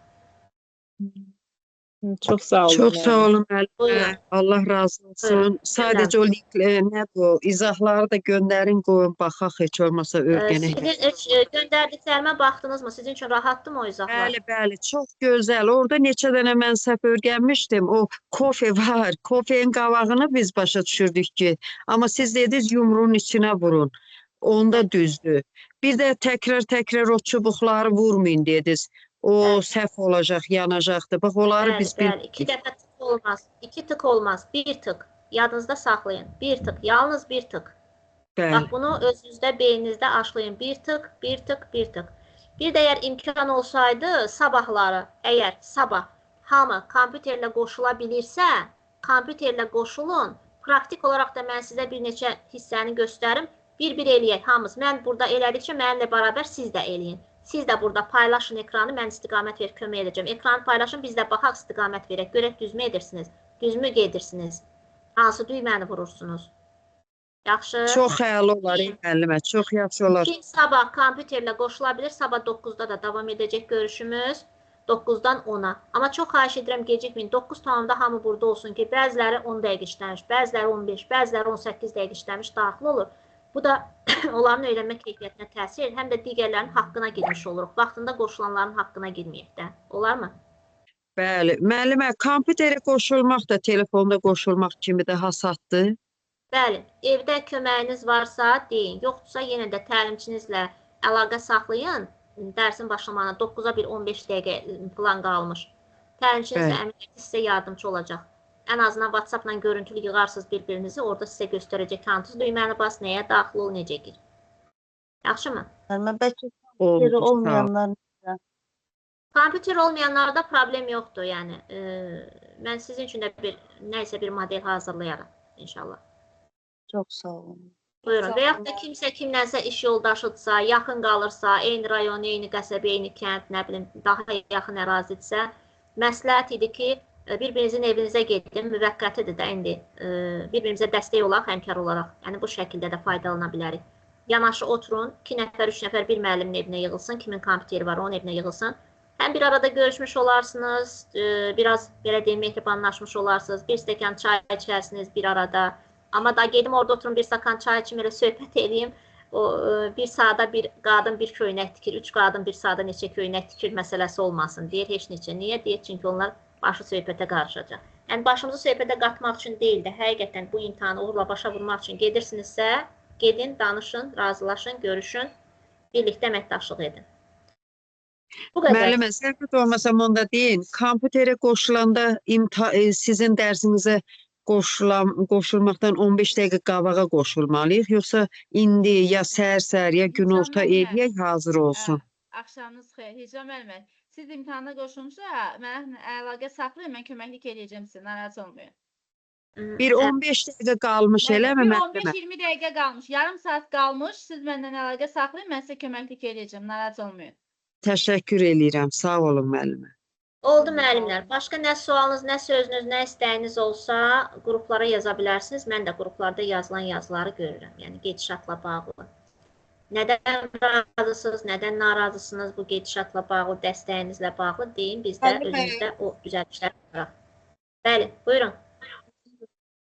Çox sağ olun. Çox sağ olun müəllimə. Buyurun. Allah razı olsun. Buyurun. Sadəcə o linklər nədir o? İzahları da göndərin, qoyun, baxaq heç olmasa öyrənək. Sizin göndərdiklərimə baxdınızmı? Sizin üçün rahatdırmı o izahlar? Bəli, bəli, çox gözəl. Orada neçə dənə mən səhv öyrənmişdim. O kofe var. Kofenin qabağını biz başa düşürdük ki, amma siz dediniz yumruğun içinə vurun. Onda düzdür. Bir də təkrar o çubuqları vurmayın dediniz. O səhv olacaq, yanacaqdır. Bax, onları biz Bəli, 2 dəfə tık olmaz, 2 tık olmaz, 1 tık. Yadınızda saxlayın, 1 tık, yalnız 1 tık. Bax, bunu özünüzdə, beyninizdə aşlayın. 1 tık, 1 tık, 1 tık. Bir də əgər imkan olsaydı, sabahları, əgər sabah hamı kompüterlə qoşula bilirsə, kompüterlə qoşulun. Praktik olaraq da mən sizə bir neçə hissəni göstərim. Bir-bir eləyək hamımız. Mən burada elədikcə mənimlə bərabər siz də eləyin. Siz də burada paylaşın ekranı, mən istiqamət verib kömək edəcəm. Ekranı paylaşın, biz də baxaq istiqamət verək. Görək düzmü edirsiniz, düzmü gedirsiniz. Hansı düyməni vurursunuz? Yaxşı. Çox xəyal olar, müəllimə, çox yaxşı olar. Kim sabah kompüterlə qoşula bilir, sabah 9-da da davam edəcək görüşümüz. 9-dan 10-a. Amma çox xahiş edirəm gecikməyin. 9 tamamda hamı burada olsun ki, bəziləri 10 dəqiqə işləmiş, bəziləri 15, bəziləri 18 dəqiqə işləmiş, daxil olur. Bu da onların öyrənmə keyfiyyətinə təsir edir, həm də digərlərin haqqına girmiş oluruq. Vaxtında qoşulanların haqqına girməyək də. Olarmı? Bəli. Müəllimə, kompüterə qoşulmaq da telefonda qoşulmaq kimi də hasatdır. Bəli. Evdə köməyiniz varsa deyin. Yoxdursa yenə də təlimçinizlə əlaqə saxlayın. Dərsin başlamağına 9-a bir 15 dəqiqə plan qalmış. Təlimçinizlə əminliklə sizə yardımcı olacaq. Ən azından WhatsApp-la görüntülü yığarsınız bir-birinizi, orada sizə göstərəcək hansı düyməni bas, nəyə daxil ol, necə gir. Yaxşımı? Bəlkə kompüteri olmayanlar Kompüter olmayanlarda problem yoxdur, yəni. Mən sizin üçün də nəysə bir model hazırlayaram, inşallah. Çox sağ olun. Buyurun. Və yaxud da kimsə kimlənsə iş yoldaşıdsa, yaxın qalırsa, eyni rayon, eyni qəsəbə, eyni kənd, nə bilim, daha yaxın ərazidirsə, məsləhət idi ki, bir-birinizin evinizə gedin, müvəqqətidir də indi. Bir-birimizə dəstək olaq, həmkar olaraq. Yəni bu şəkildə də faydalana bilərik. Yanaşı oturun, 2 nəfər, 3 nəfər bir müəllimin evinə yığılsın, kimin kompüteri var, onun evinə yığılsın. Həm bir arada görüşmüş olarsınız, biraz belə deyim, mehribanlaşmış olarsınız, bir stəkan çay içərsiniz bir arada. Amma da gedim orada oturum, bir stəkan çay içim, elə söhbət edeyim. Bir sahada bir qadın bir köynək tikir, 3 qadın bir sahada neçə köynək tikir məsələsi olmasın deyir, heç neçə. Niyə deyir? Çünki onlar başı söhbətə qarışacaq. Yəni başımızı söhbətə qatmaq üçün deyil də, həqiqətən bu imtahanı uğurla başa vurmaq üçün gedirsinizsə, gedin, danışın, razılaşın, görüşün, birlikdə əməkdaşlıq edin. Bu qədər. Müəllimə, zəhmət olmasa onda deyin, kompüterə qoşulanda sizin dərsinizə qoşulmaqdan 15 dəqiqə qabağa qoşulmalıyıq, yoxsa indi ya səhər-səhər, ya günorta eləyək hazır olsun? Axşamınız xeyir. Hicran müəllimə, siz imtahana qoşulmuşsa, mənə əlaqə saxlayın, mən köməklik eləyəcəm sizə, narahat olmayın. Bir 15 dəqiqə qalmış eləmi müəllimə? 15-20 dəqiqə qalmış, yarım saat qalmış, siz məndən əlaqə saxlayın, mən sizə köməklik eləyəcəm, narahat olmayın. Təşəkkür eləyirəm, sağ olun müəllimə. Oldu müəllimlər. Başqa nə sualınız, nə sözünüz, nə istəyiniz olsa qruplara yaza bilərsiniz. Mən də qruplarda yazılan yazıları görürəm. Yəni gedişatla bağlı. Nədən razısınız, nədən narazısınız bu gedişatla bağlı, dəstəyinizlə bağlı deyin. Biz də özümüzdə o düzəltişlər yaparaq. Bəli, buyurun.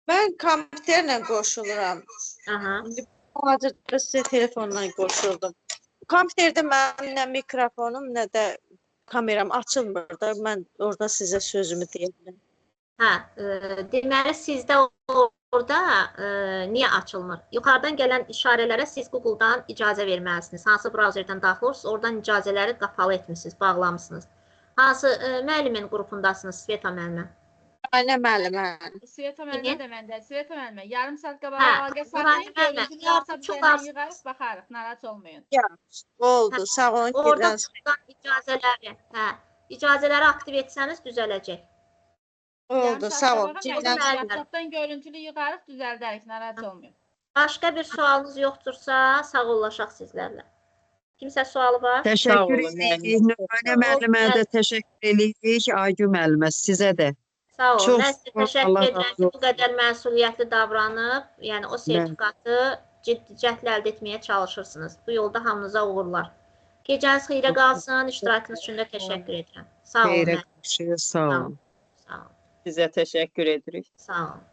Mən kompüterlə qoşuluram. Aha. Hazırda sizə telefonla qoşuldum. Kompüterdə mənim nə mikrofonum, nə də kameram açılmır da, mən orada sizə sözümü deyirəm. Hə, deməli sizdə orada niyə açılmır? Yuxarıdan gələn işarələrə siz Google-dan icazə verməlisiniz. Hansı brauzerdən daxil olursunuz, oradan icazələri qapalı etmişsiniz, bağlamışsınız. Hansı müəllimin qrupundasınız, Sveta müəllimə? Aynə müəllimə. Sveta müəllimə də məndə. Sveta müəllimə, yarım saat qabağa əlaqə saxlayın, görüntülü WhatsApp yığarıq, baxarıq, narahat olmayın. Oldu, sağ olun. Oradan icazələri, icazələri aktiv etsəniz düzələcək. Oldu, sağ olun. WhatsAppdan görüntülü yığarıq, düzəldərik, narahat olmayın. Başqa bir sualınız yoxdursa, sağollaşaq sizlərlə. Kimsə sualı var? Təşəkkür edirik. Nurhanə müəllimə də təşəkkür edirik. Aygün müəllimə sizə də. Sağ olun. Çox Mən sizə təşəkkür edirəm ki, bu qədər məsuliyyətli davranıb, yəni o sertifikatı ciddi cəhdlə əldə etməyə çalışırsınız. Bu yolda hamınıza uğurlar. Gecəniz xeyrə qalsın, iştirakınız üçün də təşəkkür edirəm. Sağ olun. Xeyrə qarşı, sağ olun. Sağ olun. Sizə təşəkkür edirik. Sağ olun.